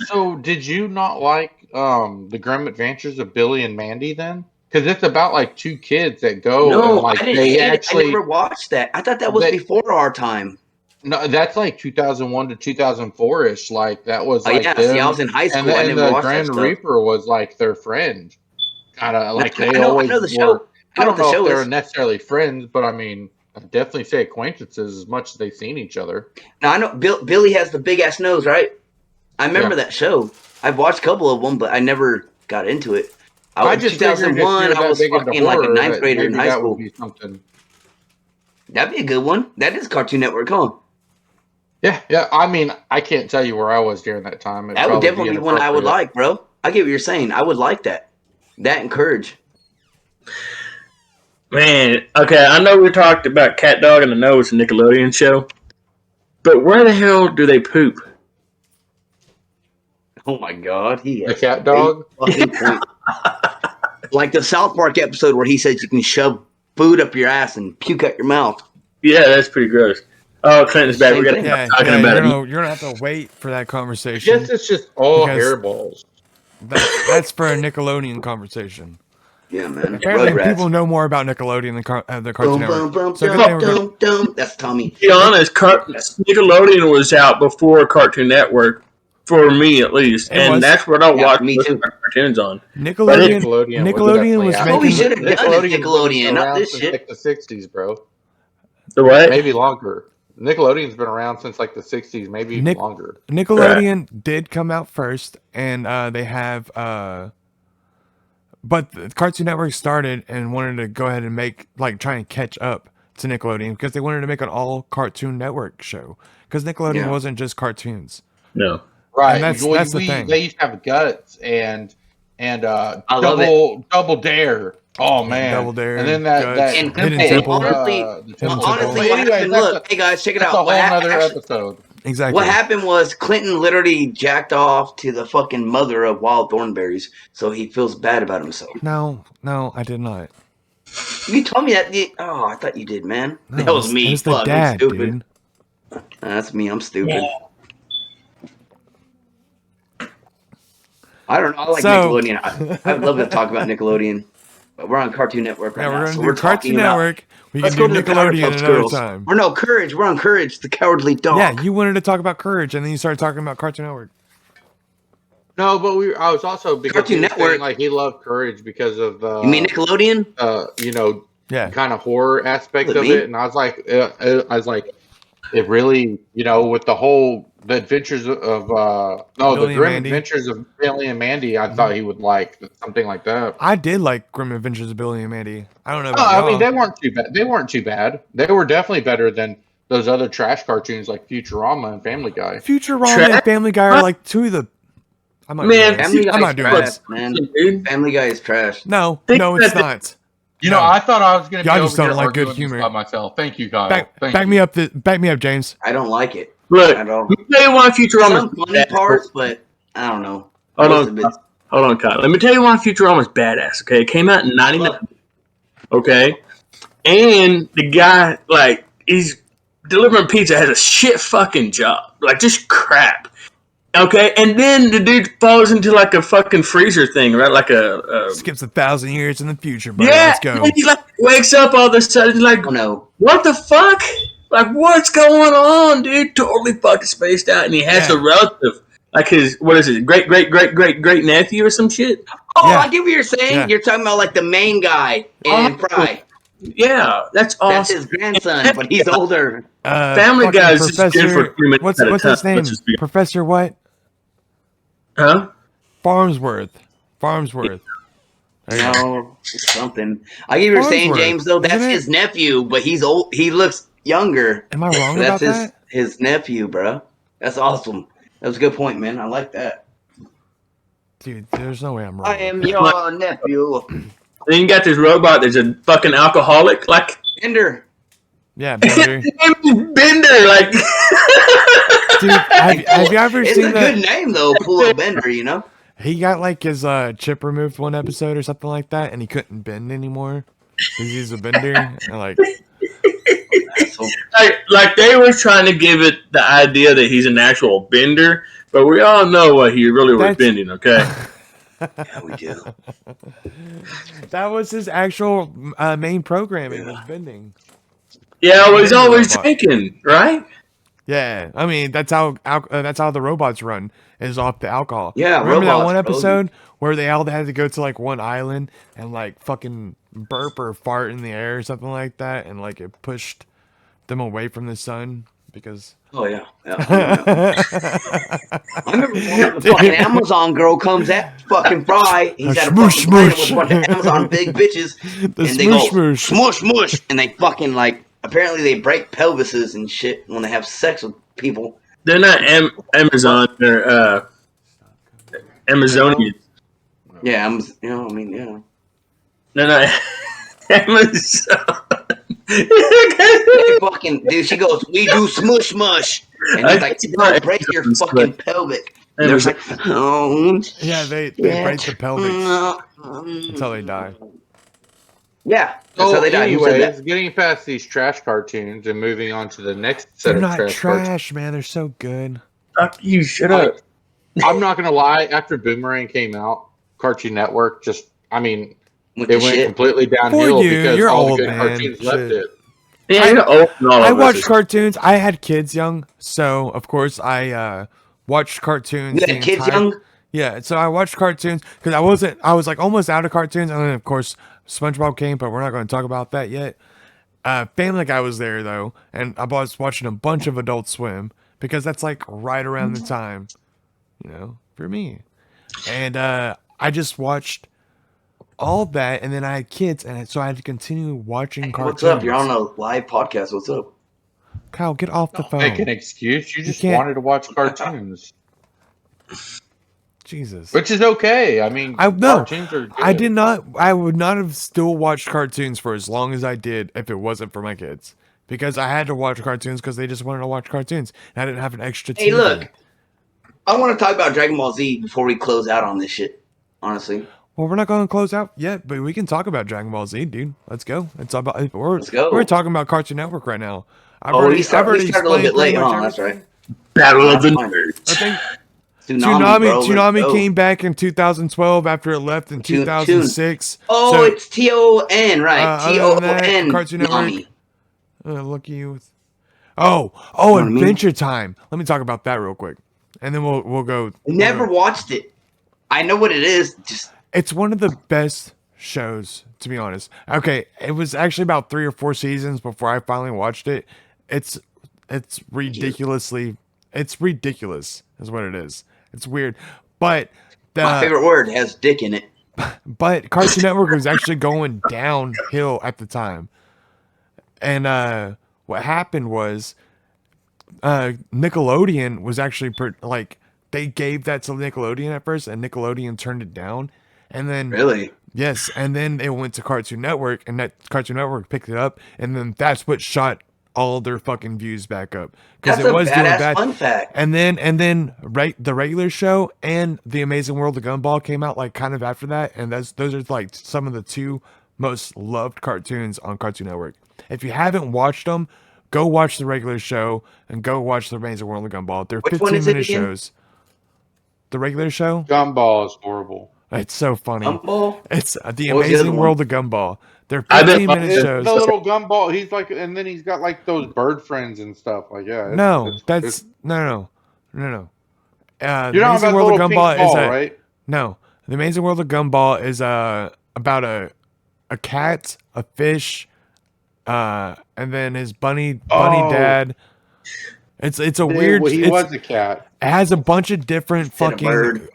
So did you not like the Grim Adventures of Billy and Mandy then? Because it's about like two kids that go No, and like I didn't. they hate it. actually I never watched that. I thought that was They- before our time. no, that's like 2001 to 2004 ish. Like that was Oh like yeah, them. see, I was in high school. and I then never the watched that Grand stuff. Reaper was like their friend. Kind of like I they know- I always know the show. were. I I know don't what the know show if they were is. necessarily friends, but I mean, I'd definitely say acquaintances as much as they've seen each other. Now I know Billy has the big ass nose, right? I remember that show. I've watched a couple of them, but I never got into it. I was just figured if 2001. you're I that was big into fucking like a horror, ninth that grader in maybe high that school. would be something. That'd be a good one. That is Cartoon Network, huh? Yeah. I mean, I can't tell you where I was during that time. It'd That would probably definitely be one I would inappropriate. like, bro. I get what you're saying. I would like that. That and Courage. man, okay, I know we talked about Cat Dog and the Know, it's a Nickelodeon show. But where the hell do they poop? Oh my God, he The has cat dog. fucking point. Like the South Park episode where he says you can shove food up your ass and puke out your mouth. Yeah, that's pretty gross. Oh, Clinton's back. We're gonna Yeah, stop talking yeah, about it. you're gonna have to wait for that I conversation. guess it's just all Because- hairballs. That's for a Nickelodeon conversation. Yeah, man. Apparently, Rugrats. people know more about Nickelodeon than the Cartoon Boom, Network. boom, boom, So good dum, thing we're gonna- dum, dum. That's Tommy. To be honest, Nickelodeon was out before Cartoon Network, for me at least, It and was. that's what I Yeah, watched me most too. of my cartoons on. Nickelodeon. Nickelodeon Nickelodeon was That's what we making. should have done is Nickelodeon, been not around this since shit. like the 60s, bro. The what? Maybe longer. Nickelodeon's been around since like the 60s, maybe even longer. Nickelodeon did come out first, and they have. But the Cartoon Network started and wanted to go ahead and try and catch up to Nickelodeon because they wanted to make an all Cartoon Network show because Nickelodeon wasn't just cartoons. No. Right. And that's the thing. They used to have Guts and I love Double Dare. Oh man, Double Dare, and then Guts, that And Hidden hey, Temple. honestly, the Temple. honestly, what Anyway, happened? that's Look, hey guys, check it that's out. a whole other Actually, episode. Exactly. what happened was Clinton literally jacked off to the fucking mother of Wild Thornberries, so he feels bad about himself. No, I did not. You told me that. Oh, I thought you did, man. No, That was me. It was the Fuck, I'm dad, stupid. dude. That's me. I'm stupid. I don't know. I like So- Nickelodeon. I'd love to talk about Nickelodeon, but we're on Cartoon Network right Yeah, now. we're so gonna we're do Cartoon talking about- Network. We Let's can go do to the Nickelodeon Powerpuff another Girls. time. Or no, Courage. We're on Courage, the Cowardly Dog. Yeah, you wanted to talk about Courage, and then you started talking about Cartoon Network. No, but I was also because Cartoon he was saying, Network. like he loved Courage because of You mean Nickelodeon? Yeah. kind of horror aspect What of do you it, and I was like, it really, with the adventures of the Billy and grim Mandy. adventures of Billy and Mandy. I thought he would like something like that. I did like Grim Adventures of Billy and Mandy. I don't know Oh, about I y'all. mean, they weren't too bad. They weren't too bad. They were definitely better than those other trash cartoons like Futurama and Family Guy. Futurama Trash? and Family Guy are like two of the. I'm not Man, doing this. Family I'm Guy not is doing trash, this. man. Dude. Family Guy is trash. No, Think no, it's that the- not. I thought I was going to Y'all be just over don't here like good arguing this humor. by myself. Thank you, Kyle. Back me up. Back me up, James. I don't like it Look, at all. let me tell you why Some Futurama's funny bad. parts, but I don't know. Hold Most on, of it's- hold on, Kyle. Let me tell you why Futurama's badass. Okay, it came out in '99. Okay, and the guy, like, he's delivering pizza, has a shit fucking job, like just crap. Okay, and then the dude falls into like a fucking freezer thing, right? Like a Skips 1,000 years in the future, buddy. yeah. Let's go. And he like wakes up all of a sudden, like, I don't know. what the fuck? Like, what's going on, dude? Totally fucking spaced out, and he has Yeah. a relative, like his great nephew or some shit. Oh, Yeah. I get what you're saying. Yeah. You're talking about like the main guy in Oh. Fry. Yeah, that's That's awesome. his grandson, but he's older. Family fucking Guy is just good for 3 minutes What's at a what's time. his name? Let's just be- Professor what? Huh? Farnsworth. There you go. No, it's something. I get what you're saying, Farnsworth, James. Though that's isn't it? his nephew, but he's old. He looks younger. Am I wrong But about that's that? his nephew, bro. That's awesome. That was a good point, man. I like that. Dude, there's no way I'm wrong. I am your nephew. Then you got this robot that's a fucking alcoholic, like Ender. Yeah, Bender. Bender, like. Dude, have you ever It's seen a that? good name though, Pull Up Bender. You know. He got like his chip removed one episode or something like that, and he couldn't bend anymore because he's a bender. And like, So, like they were trying to give it the idea that he's an actual bender, but we all know what he really was That's- bending. Okay. yeah, we do. that was his actual main programming was bending. Yeah, well, he's Bender always robot. drinking, right? Yeah, I mean that's how the robots run is off the alcohol. Yeah, remember that robots, one bro. episode where they all had to go to like one island and like fucking burp or fart in the air or something like that, and like it pushed them away from the sun because. Oh yeah. I remember when the fucking Amazon girl comes at fucking Fry. He's at a Smoosh, fucking planet smoosh. with a bunch of Amazon big bitches, The and they go smoosh, smoosh. smush mush, and they fucking like. Apparently, they break pelvises and shit when they have sex with people. They're not Amazon. They're Amazonians. Yeah, I mean, yeah. They're not Amazon. They fucking dude. She goes, "We do smush mush," And he's like, don't break your fucking pelvic. And they're like, oh, Yeah, they break the pelvic. That's how they die. Yeah, that's So, how they die. Who said anyways, that? getting past these trash cartoons and moving on to the next set They're of not trash trash, cartoons. man. They're so good. Fuck you, shut Like, up. I'm not gonna lie. After Boomerang came out, Cartoon Network just, I mean, Went it to went shit. completely For downhill you, because you're all old, the good man. cartoons left Shit. it. Yeah, you're old and all I of us. watched cartoons. I had kids young, so of course I watched cartoons. You the had kids entire- young? Yeah, so I watched cartoons because I was like almost out of cartoons, and then of course SpongeBob came, but we're not going to talk about that yet. Family Guy was there though, and I was watching a bunch of Adult Swim because that's like right around the time, for me. And I just watched all that, and then I had kids, and so I had to continue watching cartoons. What's up? You're on a live podcast. What's up? Kyle, get off the phone. Make an excuse. You just can't- wanted to watch cartoons, Jesus. which is okay. I mean, cartoons are good. I did not. I would not have still watched cartoons for as long as I did if it wasn't for my kids, because I had to watch cartoons because they just wanted to watch cartoons. And I didn't have an extra TV. Hey, look. I want to talk about Dragon Ball Z before we close out on this shit. Honestly. Well, we're not going to close out yet, but we can talk about Dragon Ball Z, dude. Let's go. It's about Let's go. We're talking about Cartoon Network right now. We started a little explained bit late, pretty much huh? That's everything. right. Battle of the That's fine. Nerds. I think Toonami, bro, let's Toonami go. came back in 2012 after it left in 2006. Oh, So, it's TON, right? other than that, TON. Cartoon Network. Nami. Look at you. Oh, what I mean? Adventure Time. Let me talk about that real quick, and then we'll go. Never watched it. I know what it is. Just It's one of the best shows, to be honest. Okay, it was actually about 3 or 4 seasons before I finally watched it. It's ridiculous, is what it is. It's weird, but my favorite word has dick in it. But Cartoon Network was actually going downhill at the time, and what happened was Nickelodeon was actually they gave that to Nickelodeon at first, and Nickelodeon turned it down, and then Really? yes, and then it went to Cartoon Network, and that Cartoon Network picked it up, and then that's what shot all their fucking views back up because That's it was a doing badass bad. fun fact. And then the regular show and The Amazing World of Gumball came out like kind of after that, and those are like some of the 2 most loved cartoons on Cartoon Network. If you haven't watched them, go watch the regular show and go watch The Amazing World of Gumball. They're Which one is it 15-minute again? shows. The regular show, Gumball is horrible. it's so funny. Gumball? It's The What was the Amazing other one? World of Gumball. They're I've been 15-minute watching- shows. The little Gumball. He's like, and then he's got like those bird friends and stuff. Like, yeah. No. The You're not Amazing about the little pink ball, right? No, The Amazing World of Gumball is about a cat, a fish, and then his bunny Oh. dad. It's a weird. He was a cat. It has a bunch of different Instead of fucking bird.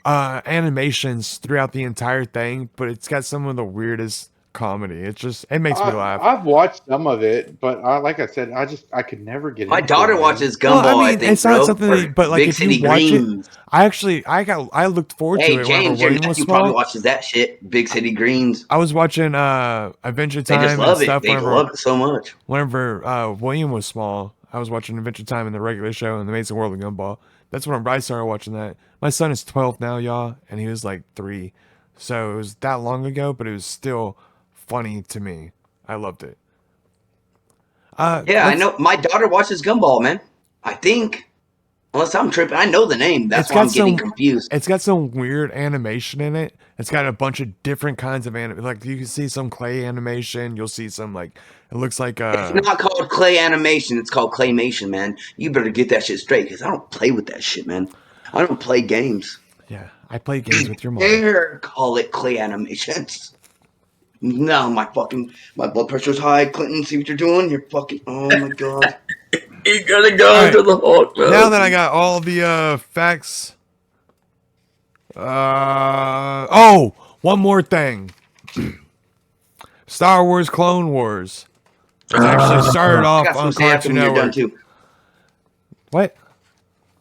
animations throughout the entire thing, but it's got some of the weirdest comedy. It makes me laugh. I've watched some of it, but like I said, I could never get. My into daughter it, man. watches Well, Gumball. I mean, think, it's not bro, something for that- but, like, Big if you City watch it- Greens. I looked forward to Hey, it James, whenever your William was nephew probably small. watches that shit. Big City Greens. I was watching Adventure They Time just and love it. stuff They love it so much. whenever William was small. I was watching Adventure Time and the regular show and The Amazing World of Gumball. That's when I started watching that. My son is 12 now, y'all, and he was like 3. So it was that long ago, but it was still funny to me. I loved it. Yeah, I know. My daughter watches Gumball, man. I think. Unless I'm tripping. I know the name. That's It's why I'm got getting some- confused. It's got some weird animation in it. It's got a bunch of different kinds of like you can see some clay animation. You'll see some like it looks like It's not called clay animation. It's called claymation, man. You better get that shit straight because I don't play with that shit, man. I don't play games. yeah. I play games with your mom. Dare call it clay animations. No, my blood pressure's high. Clinton, see what you're doing? You're fucking. Oh my god. He's gonna go Alright. into the Hulk mode. Now that I got all the facts. One more thing. Star Wars Clone Wars. It actually started I off got on something to say after Cartoon when you're done Network. too. What?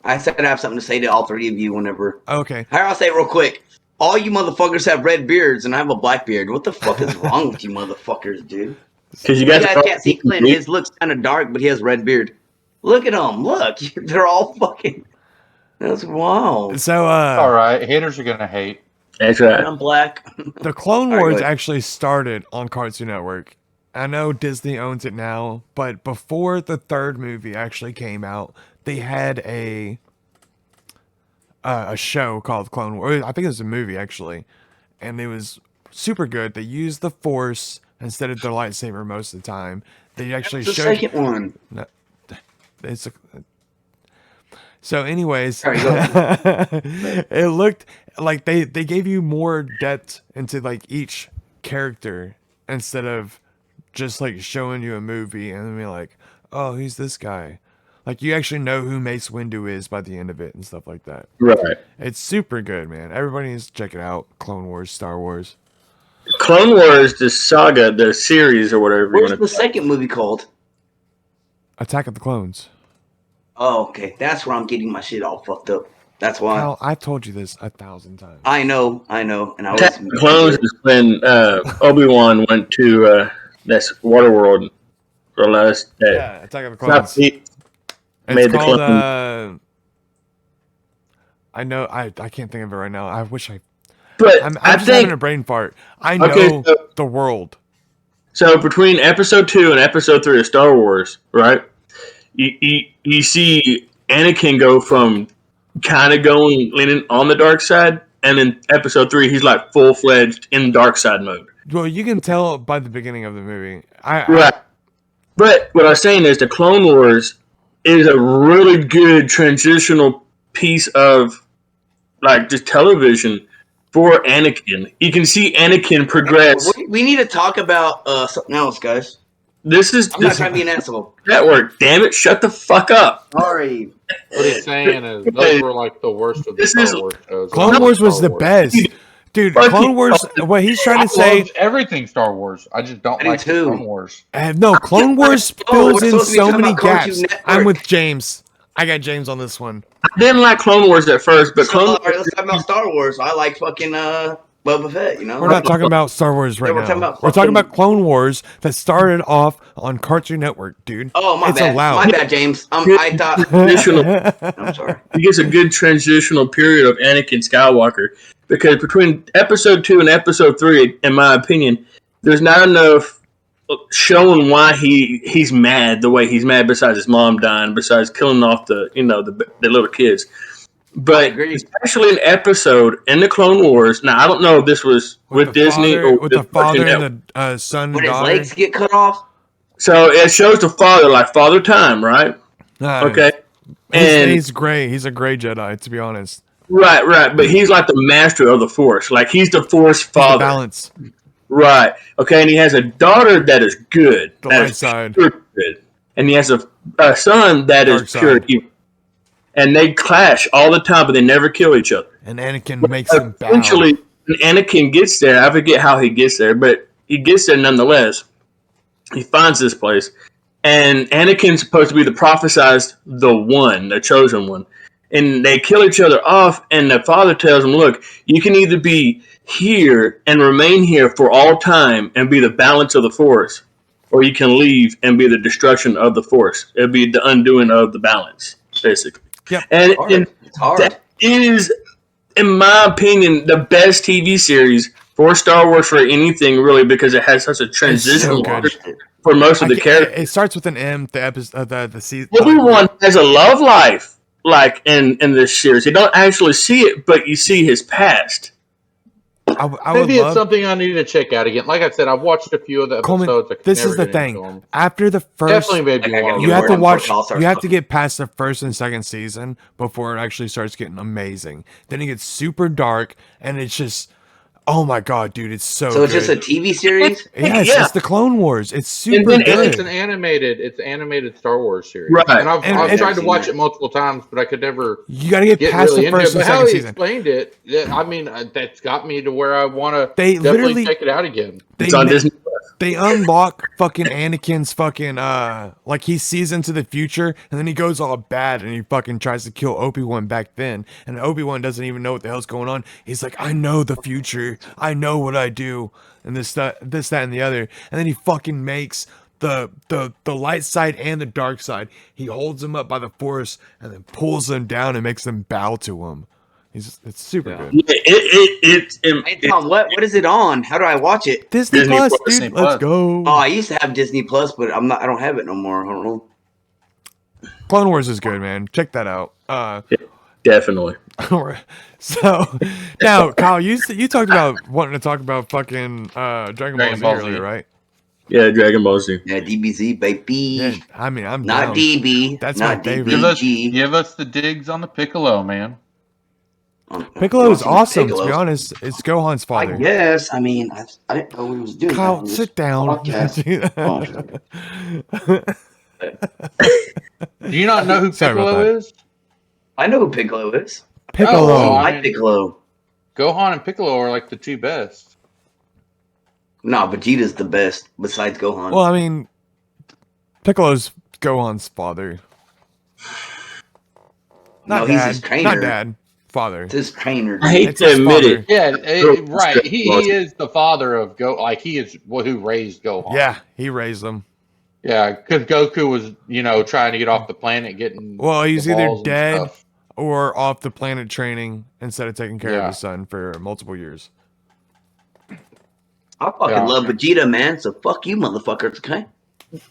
I said I have something to say to all 3 of you whenever. Okay. Here, I'll say it real quick. All you motherfuckers have red beards, and I have a black beard. What the fuck is wrong with you motherfuckers, dude? Because you You guys guys can't see Clint. His looks kind of dark, but he has red beard. Look at them. Look, they're all fucking. That's wild. So All right, haters are gonna hate. That's right. I'm black. the Clone All right, go Wars ahead. actually started on Cartoon Network. I know Disney owns it now, but before the third movie actually came out, they had a show called Clone Wars. I think it was a movie actually, and it was super good. They used the Force instead of their lightsaber most of the time. They actually The showed. second one. No, it's a, so, anyways, Sorry, go ahead. it looked like they gave you more depth into like each character instead of just like showing you a movie and then be like, oh, he's this guy. Like you actually know who Mace Windu is by the end of it and stuff like that. Right. It's super good, man. Everybody needs to check it out. Clone Wars, Star Wars. Clone Wars, the saga, the series, or whatever you What's want the to. second movie called? Attack of the Clones. Oh, okay. That's where I'm getting my shit all fucked up. That's why. Hell, I've told you this 1,000 times. I know. And I was. Attack of the Clones is when Obi-Wan went to that's Waterworld. Realized that Yeah, Attack of the Not Clones. he It's made the called, clone. I know, I can't think of it right now. I wish But I'm I just having a think brain fart. I know Okay, so- the world. so. Between Episode 2 and Episode 3 of Star Wars, right? You see Anakin go from kind of leaning on the dark side, and in Episode 3, he's like full fledged in dark side mode. Well, you can tell by the beginning of the movie. Right. But what I was saying is the Clone Wars is a really good transitional piece of like just television for Anakin. You can see Anakin progress. We need to talk about something else, guys. This is I'm not this trying to be an asshole. network. Damn it! Shut the fuck up. Sorry. What he's saying is those were like the worst of the This Star is- Wars shows. Clone Wars was the Star Wars. best. Dude, Fucking- Clone Wars, what he's trying I to say, loved everything Star Wars. I just don't I do like the too. Clone Wars. no, Clone Wars Oh, fills we're in supposed to be so talking many about Cartoon gaps. Network. I'm with James. I got James on this one. I didn't like Clone Wars at first, but So, Clone all right, let's talk about Star Wars. I like fucking Boba Fett. You know. We're not talking about Star Wars right we're now. talking about We're talking fucking- about Clone Wars that started off on Cartoon Network, dude. Oh my It's bad. allowed. My bad, James. I thought. transitional. I'm sorry. He gets a good transitional period of Anakin Skywalker because between Episode 2 and Episode 3, in my opinion, there's not enough showing why he's mad the way he's mad. Besides his mom dying, besides killing off the little kids. I But agree. especially an episode in the Clone Wars. Now I don't know if this was with the Disney father, or with the Cartoon father Network. and the son and When his daughter. legs get cut off. So it shows the father, like Father Time, right? Okay. And he's gray. He's a gray Jedi, to be honest. right. But he's like the master of the Force. Like he's the Force He's the father. balance. Right. Okay. And he has a daughter that is good. The that light is side. pure good. And he has a son that Dark is pure side. evil. And they clash all the time, but they never kill each other. And Anakin makes him bow. Eventually, when Anakin gets there, I forget how he gets there, but he gets there nonetheless. He finds this place. And Anakin's supposed to be the prophesized, the one, the chosen one. And they kill each other off, and the father tells him, look, you can either be here and remain here for all time and be the balance of the Force, or you can leave and be the destruction of the Force. It'll be the undoing of the balance, basically. Yep. And It's hard. that is, in my opinion, the best TV series for Star Wars for anything, really, because it has such a transition good. for most of the It characters. starts with an M. The episode, the season. Everyone has a love life, like in this series. You don't actually see it, but you see his past. I would Maybe it's love. something I need to check out again. Like I said, I've watched a few of the Coleman, episodes. I could this never is the get into thing. them. After the first, Definitely made me Like, I want gotta you get have more to in watch. before I'll start You have to fucking- get past the first and second season before it actually starts getting amazing. Then it gets super dark, and it's just, oh my god, dude, it's so. So it's just a good. TV series. Yes, Yeah. it's the Clone Wars. It's super then good. It's an animated Star Wars series. Right. And I've And- tried to and- watch it multiple times, but I could never You got to get get past really the into it. first But and how second he season. explained it, I mean, that's got me to where I want to They definitely literally- check it out again. They It's on ma- Disney. They unlock fucking Anakin's fucking like he sees into the future and then he goes all bad and he fucking tries to kill Obi-Wan back then, and Obi-Wan doesn't even know what the hell's going on. He's like, I know the future, I know what I do, and this that and the other, and then he fucking makes the light side and the dark side. He holds them up by the force and then pulls them down and makes them bow to him. It's super Yeah. good. Hey Tom, what is it on? How do I watch it? Disney, Disney Plus, Plus. dude. Disney Let's Plus. go. Oh, I used to have Disney Plus, but I don't have it no more. I don't know. Clone Wars is good, man. Check that out. Definitely. So now, Kyle, you talked about wanting to talk about fucking Dragon Ball Z Ball Z. earlier, right? Yeah, Dragon Ball Z. Yeah, DBZ, baby. Yeah, I mean, I'm Not down. DB. That's not my favorite. DBG. Give us the digs on the Piccolo, man. Piccolo is You want some awesome. To Piccolo? be honest, it's Gohan's I father. guess. I mean, I didn't know what he was doing. Kyle, on this sit down. podcast. Do you not know who Sorry about Piccolo that. is? I know who Piccolo is. Piccolo. Oh, I I like mean- Piccolo. Gohan and Piccolo are like the two best. No, Vegeta's the best besides Gohan. Well, I mean, Piccolo's Gohan's father. Not No, dad. he's his trainer. Not dad. Father. It's his trainer. I hate It's to his admit father. it. Yeah, Gohan's right. He Gohan. is the father of Like he is who raised Gohan. Yeah, he raised them. Yeah, because Goku was, trying to get off the planet, getting. Well, he's the either balls and dead stuff. or off the planet training instead of taking care of Yeah. his son for multiple years. I fucking Yeah. love Vegeta, man. So fuck you, motherfuckers. Okay.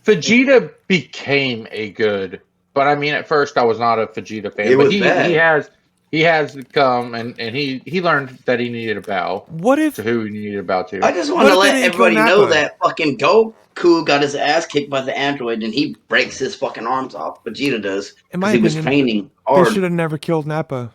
Vegeta became a good, but I mean, at first I was not a Vegeta fan. It but was bad. he has come and he learned that he needed to bow What if to who he needed to bow to. I just What want to if they let didn't everybody kill know Nappa? that fucking Goku got his ass kicked by the android and he breaks his fucking arms off. Vegeta does. In my Because he was opinion, training they hard. should have never killed Nappa?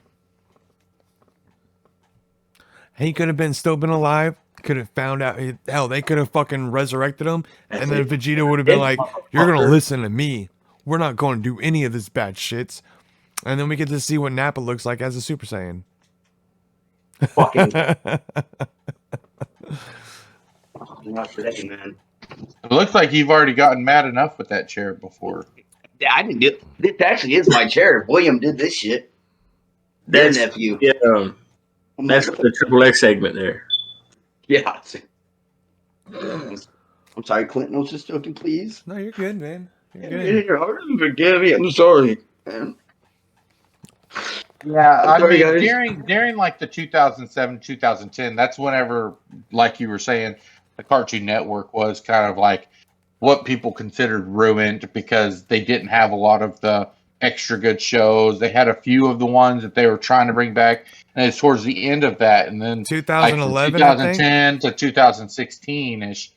He could have still been alive. Could have found out. Hell, they could have fucking resurrected him, That's and then it. Vegeta would have been like, Motherfucker. "You're gonna listen to me. We're not going to do any of this bad shits." And then we get to see what Nappa looks like as a Super Saiyan. Fucking not today, man. It looks like you've already gotten mad enough with that chair before. Yeah, I didn't do this. Actually is my chair. William did this shit. Their That's nephew. yeah. That's the Triple X segment there. Yeah. I'm sorry, Clinton. I was just joking, please. No, you're good, man. You're good. You're hard to forgive me. I'm sorry, man. Yeah, I'm I sorry, mean, guys. during like the 2007, 2010, that's whenever, like you were saying, the Cartoon Network was kind of like what people considered ruined because they didn't have a lot of the extra good shows. They had a few of the ones that they were trying to bring back, and it's towards the end of that, and then like, from 2011, I think. 2010 to 2016 is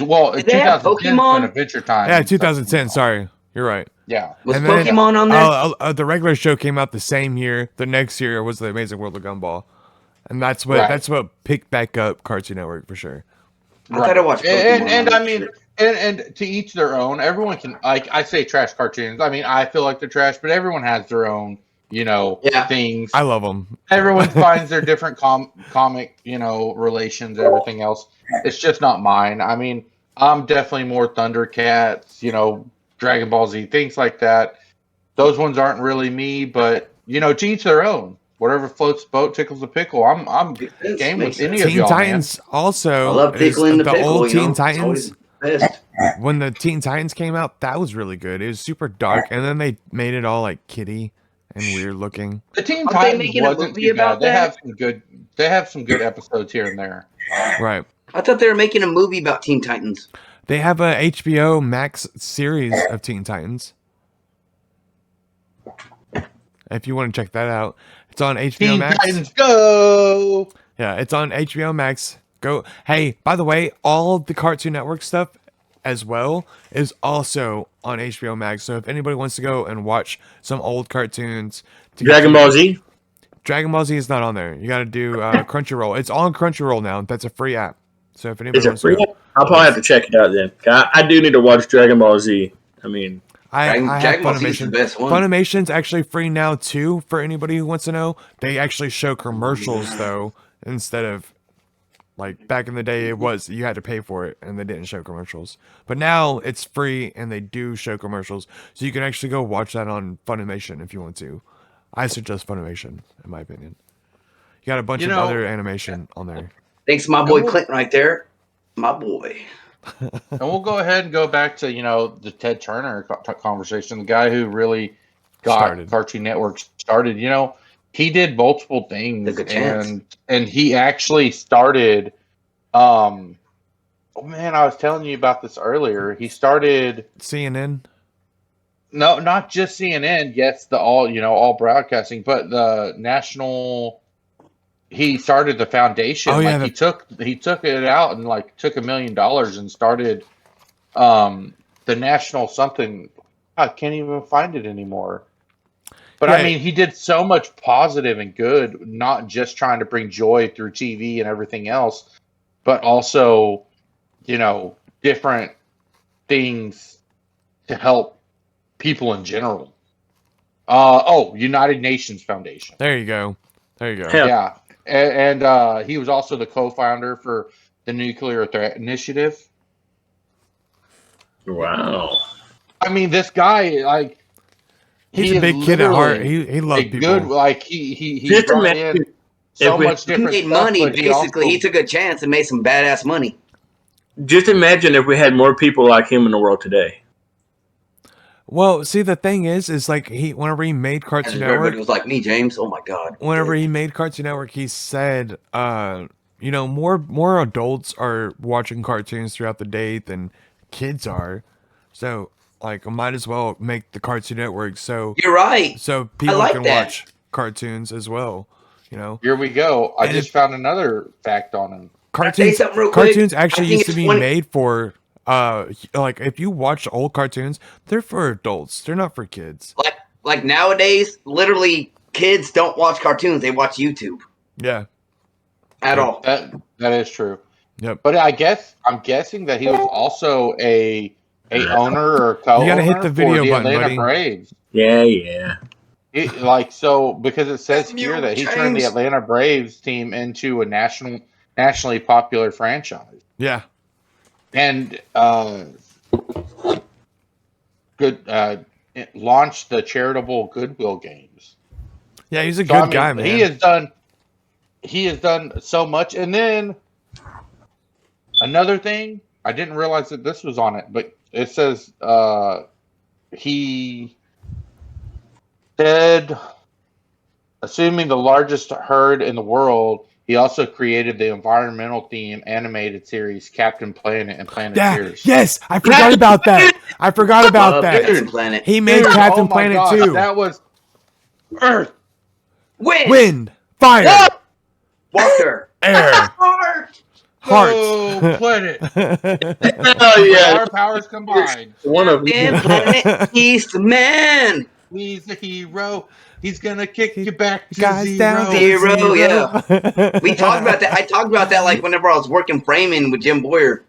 well, Did they have 2010 's Pokemon? when Adventure Time. Yeah, and stuff 2010. came out. Sorry, you're right. Yeah. Was And then- Pokemon on there? The regular show came out the same year. The next year was the Amazing World of Gumball, and that's what Right. picked back up Cartoon Network for sure. I thought I watched Pokemon. And on I that mean, shit. and to each their own. Everyone can, like, I say trash cartoons. I mean, I feel like they're trash, but everyone has their own, Yeah. things. I love them. Everyone finds their different comic, relations and everything else. It's just not mine. I mean, I'm definitely more Thundercats, Dragon Ball Z, things like that. Those ones aren't really me, but to each their own. Whatever floats the boat tickles the pickle. I'm Makes game sense. with any of Teen y'all, Titans also. I love is pickling the the pickle. old you know? Teen It's always Titans. the best. When the Teen Titans came out, that was really good. It was super dark, and then they made it all like kitty and weird looking. man. The Teen Aren't they Titans making a wasn't movie too bad. about that? They have some good episodes here and there. Right. I thought they were making a movie about Teen Titans. They have a HBO Max series of Teen Titans. If you want to check that out, it's on HBO Teen Max. Titans go! Yeah, it's on HBO Max. Go. Hey, by the way, all the Cartoon Network stuff as well is also on HBO Max. So if anybody wants to go and watch some old cartoons, Dragon Ball Z. Dragon Ball Z is not on there. You got to do Crunchyroll. It's on Crunchyroll now. That's a free app. So if anybody Is it wants to free? go, I'll probably have to check it out then. I do need to watch Dragon Ball Z. I mean, I have Dragon Ball Z is the Funimation. best one. Funimation's actually free now too. For anybody who wants to know, they actually show commercials though instead of like back in the day. It was you had to pay for it and they didn't show commercials. But now it's free and they do show commercials, so you can actually go watch that on Funimation if you want to. I suggest Funimation in my opinion. You got a bunch of other animation on there. Thanks, my boy Clinton, right there. My boy. And we'll go ahead and go back to the Ted Turner conversation, the guy who really got Started. Cartoon Network started. He did multiple things, Took a chance. and he actually started. Oh man, I was telling you about this earlier. He started. CNN. No, not just CNN. Yes, the all broadcasting, but the national. He started the foundation. Oh, yeah, he took it out and took $1 million and started the national something. I can't even find it anymore. But Yeah. I mean, he did so much positive and good, not just trying to bring joy through TV and everything else, but also, different things to help people in general. United Nations Foundation. There you go. Hell. Yeah. And he was also the co-founder for the Nuclear Threat Initiative. Wow. I mean, this guy, He's he a big is kid at heart. literally He loves a people. good, he Just brought imagine in so if we- much He different made stuff, money, but basically. also, He took a chance and made some badass money. Just imagine if we had more people like him in the world today. Well, see, the thing is like whenever he made Cartoon Everybody Network, was like me, James. Oh my god. whenever he made Cartoon Network, he said, more adults are watching cartoons throughout the day than kids are. So, I might as well make the Cartoon Network so You're right. people like can that. watch cartoons as well. here we go. I And just found another fact on him. Can I tell you Cartoons something real quick? cartoons I actually think used to it's be 20 made for if you watch old cartoons, they're for adults. They're not for kids. Like nowadays, literally, kids don't watch cartoons. They watch YouTube Yeah. at all. That is true. Yep. But I'm guessing that he was also a owner or co-owner You gotta hit the video for the button, Atlanta buddy. Braves. Yeah. Because it says Damn here you, that he turned the James. Atlanta Braves team into a nationally popular franchise. Yeah. And it launched the charitable Goodwill games. Yeah, he's a So, good guy, man. He has done so much. And then another thing, I didn't realize that this was on it, but it says he said, assuming the largest herd in the world, he also created the environmental theme animated series Captain Planet and Planeteers. Yes, I forgot about that. Love Captain Planet. He made Dude, Captain oh my Planet gosh, too. That was Earth. Wind. Fire, Water. air, Heart. heart. Oh, planet. Oh yeah. Our powers combined. One of Captain them. Planet. He's the man. He's a hero. He's gonna kick you back to Guys zero. down to Zero, yeah. We talked about that. I talked about that whenever I was working framing with Jim Boyer.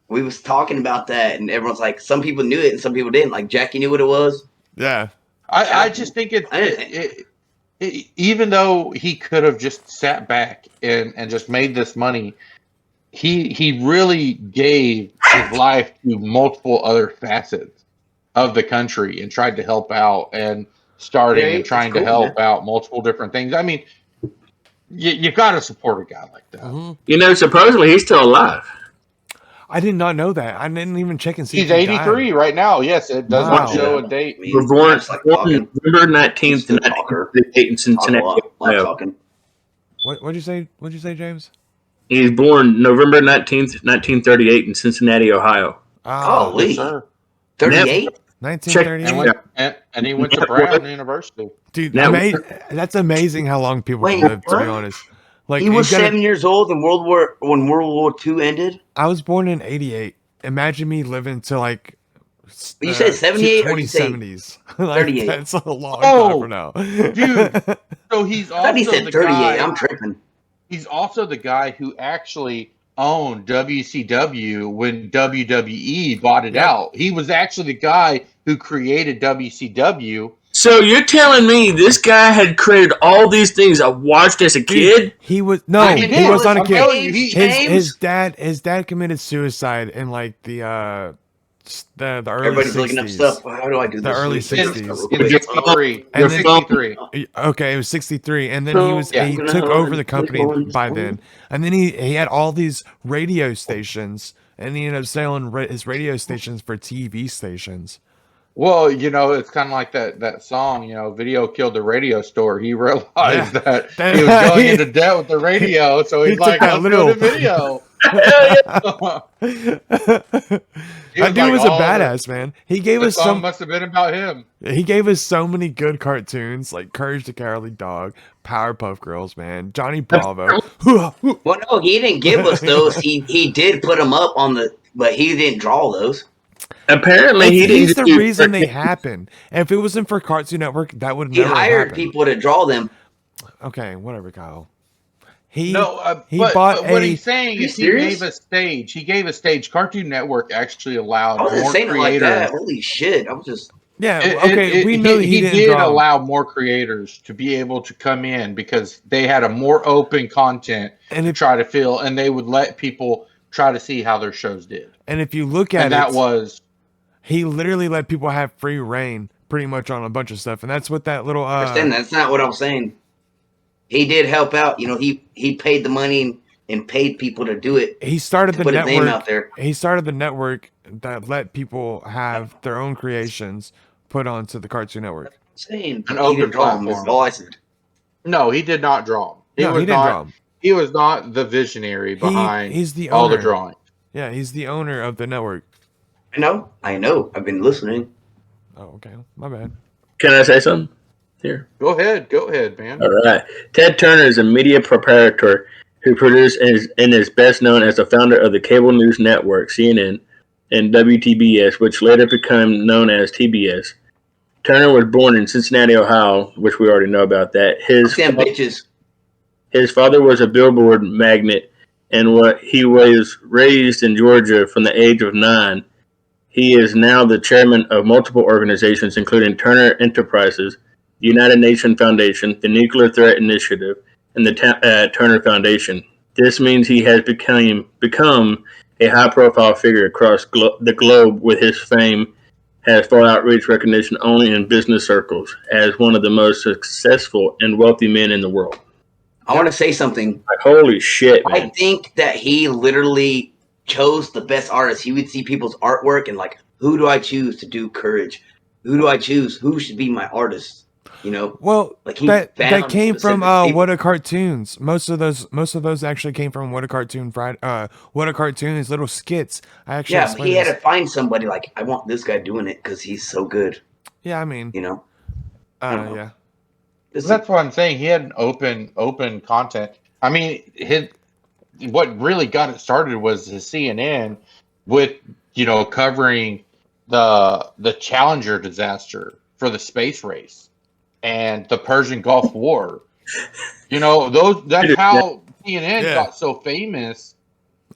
We was talking about that, and everyone's like, some people knew it and some people didn't. Like Jackie knew what it was. Yeah. I just think it, even though he could have just sat back and just made this money, he really gave his life to multiple other facets of the country and tried to help out and starting Yeah, and trying that's to cool, help out multiple different things. I mean, you got to support a guy like that. Mhm. Supposedly he's still alive. I did not know that. I didn't even check and see. He's if he 83 right now. Yes, it does Wow. not show a date. I mean, We're born just like talking. November 19th, Just a talker. 1938 in Talk a Cincinnati, lot Ohio. talking. What'd you say? What'd you say, James? He was born November 19th, 1938 in Cincinnati, Ohio. Ah, Holy. Yes, sir. 38? 1938. And he went to Brown University. Dude, Now- that's amazing how long people Wait, can live. To what? be honest, like He was you gotta- 7 years old when World War II ended? I was born in '88. Imagine me living to like. You said 78 or you say 2070s. Like, 38? that's a long Oh, time from now, dude. So he's I thought he also said the 38. guy. I'm tripping. He's also the guy who actually owned WCW when WWE bought it Yep. out. He was actually the guy who created WCW. So you're telling me this guy had created all these things I watched as a kid? He was no, I mean, he was not a I'm kid. telling you, he- His dad committed suicide in like the the early Everybody's 60s. looking up stuff. How do I do The this? early Let me do 60s. this real In quick. 63. And Your then- phone- 63. Okay, it was 63, and then he was Yeah. he I'm took gonna over the company click on by this then, and then he had all these radio stations, and he ended up selling his radio stations for TV stations. Well, it's kind of like that song, Video Killed the Radio Store. He realized Yeah. that That- he was going into debt with the radio, so He he's took like, that let's go little- to video. He That was dude like, was a "Oh, badass, man. He gave The us song must have been about him. he gave us so many good cartoons like Courage the Cowardly Dog, Powerpuff Girls, man, Johnny Bravo. Well, no, he didn't give us those. He did put them up on the, but he didn't draw those. Apparently, he didn't. He's the do- reason they happened. And if it wasn't for Cartoon Network, that would He never have hired happened. people to draw them. Okay, whatever, Kyle. He But bought what a. he's saying You is serious? he gave a stage. Cartoon Network actually allowed I wasn't more saying it like that. creators. Holy shit! I was just. Yeah, okay, we know he didn't did draw. allow more creators to be able to come in because they had a more open content And to if- try to fill, and they would let people try to see how their shows did. And if you look at And that it, was he literally let people have free reign pretty much on a bunch of stuff, and that's what that little. Understand that's not what I was saying. He did help out. He paid the money and paid people to do it. He started To the put his name network. out there. He started the network that let people have their own creations put onto the Cartoon Network. Saying An he open didn't draw 'em, is platform. all I said. no, he did not draw them. No, he didn't draw 'em. He was not the visionary behind He's the all the owner. drawing. Yeah, he's the owner of the network. I know. I've been listening. Oh, okay, my bad. Can I say something? Here. Go ahead, man. All right. Ted Turner is a media proprietor who produced and is best known as the founder of the cable news network CNN and WTBS, which later became known as TBS. Turner was born in Cincinnati, Ohio, which we already know about that. Damn bitches. His father was a billboard magnate, and he was raised in Georgia from the age of 9. He is now the chairman of multiple organizations, including Turner Enterprises, the United Nations Foundation, the Nuclear Threat Initiative, and the Turner Foundation. This means he has become a high-profile figure across the globe, with his fame has far outreached recognition only in business circles as one of the most successful and wealthy men in the world. I want to say something. Like, holy shit, man. I think that he literally chose the best artists. He would see people's artwork and like, who do I choose to do Courage? Who do I choose? Who should be my artist? Well, Like he that found came from specific people. What a Cartoons. Most of those actually came from What a Cartoon What a Cartoons little skits. I actually Yeah, but explained he had this. to find somebody like, I want this guy doing it because he's so good. Yeah, I mean, know. yeah. That's what I'm saying. He had an open content. I mean, what really got it started was his CNN with covering the Challenger disaster for the space race and the Persian Gulf War. That's how CNN Yeah. got so famous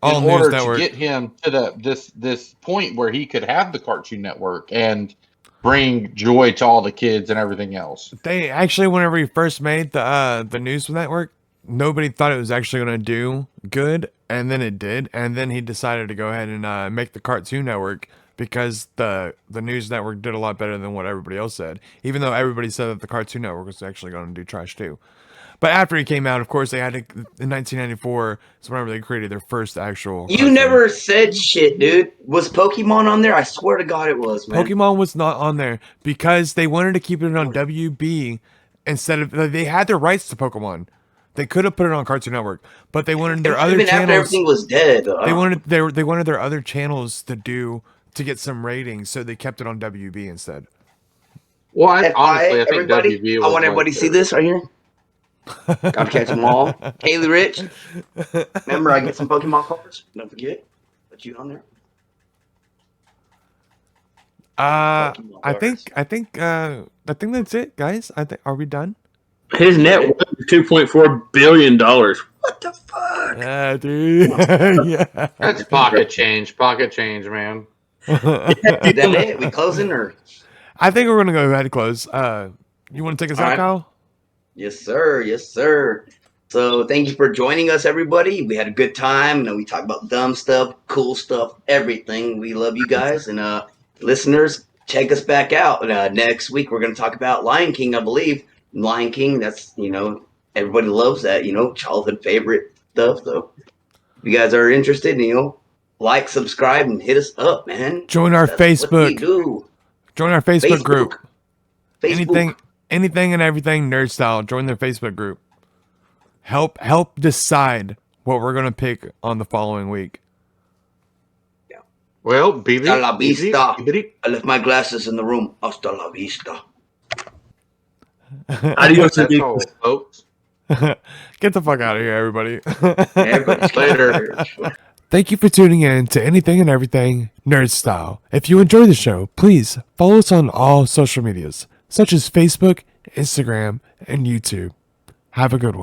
All in News order to Network. get him to this point where he could have the Cartoon Network and bring joy to all the kids and everything else. They actually, whenever he first made the news network, nobody thought it was actually going to do good, and then it did, and then he decided to go ahead and make the Cartoon Network because the news network did a lot better than what everybody else said, even though everybody said that the Cartoon Network was actually going to do trash too. But after he came out, of course, they had to, in 1994, is whenever they created their first actual You cartoon. never said shit, dude. Was Pokemon on there? I swear to God it was, man. Pokemon was not on there because they wanted to keep it on WB instead of they had their rights to Pokemon. They could have put it on Cartoon Network, but they wanted their other Even after channels. everything was dead. They wanted their other channels to get some ratings, so they kept it on WB instead. Well, I think everybody, WB I was want everybody to see this right here. Gotta catch them all. Haley Rich. Remember, I get some Pokemon cards. Don't forget. Put you on there. Pokemon I cards. think that's it, guys. Are we done? His net worth is $2.4 billion. What the fuck? Yeah, dude. Yeah. That's pocket change, man. Is that it? We closing or? I think we're gonna go ahead and close. You want to take us All out, right. Kyle? Yes, sir. Yes, sir. So thank you for joining us, everybody. We had a good time. You know, we talked about dumb stuff, cool stuff, everything. We love you guys. And listeners, check us back out. Next week, we're going to talk about Lion King, I believe. Lion King, that's, everybody loves that, childhood favorite stuff. So if you guys are interested, like, subscribe, and hit us up, man. Join our That's what we Facebook. do. Join our Facebook group. Facebook. Anything and everything nerd style. Join their Facebook group. Help decide what we're gonna pick on the following week. Well, Hasta la vista. I left my glasses in the room. Hasta la vista. Adios, That's all, folks. Get the fuck out of here, everybody. Everybody's Later. Thank you for tuning in to Anything and Everything Nerd Style. If you enjoy the show, please follow us on all social medias, such as Facebook, Instagram, and YouTube. Have a good one.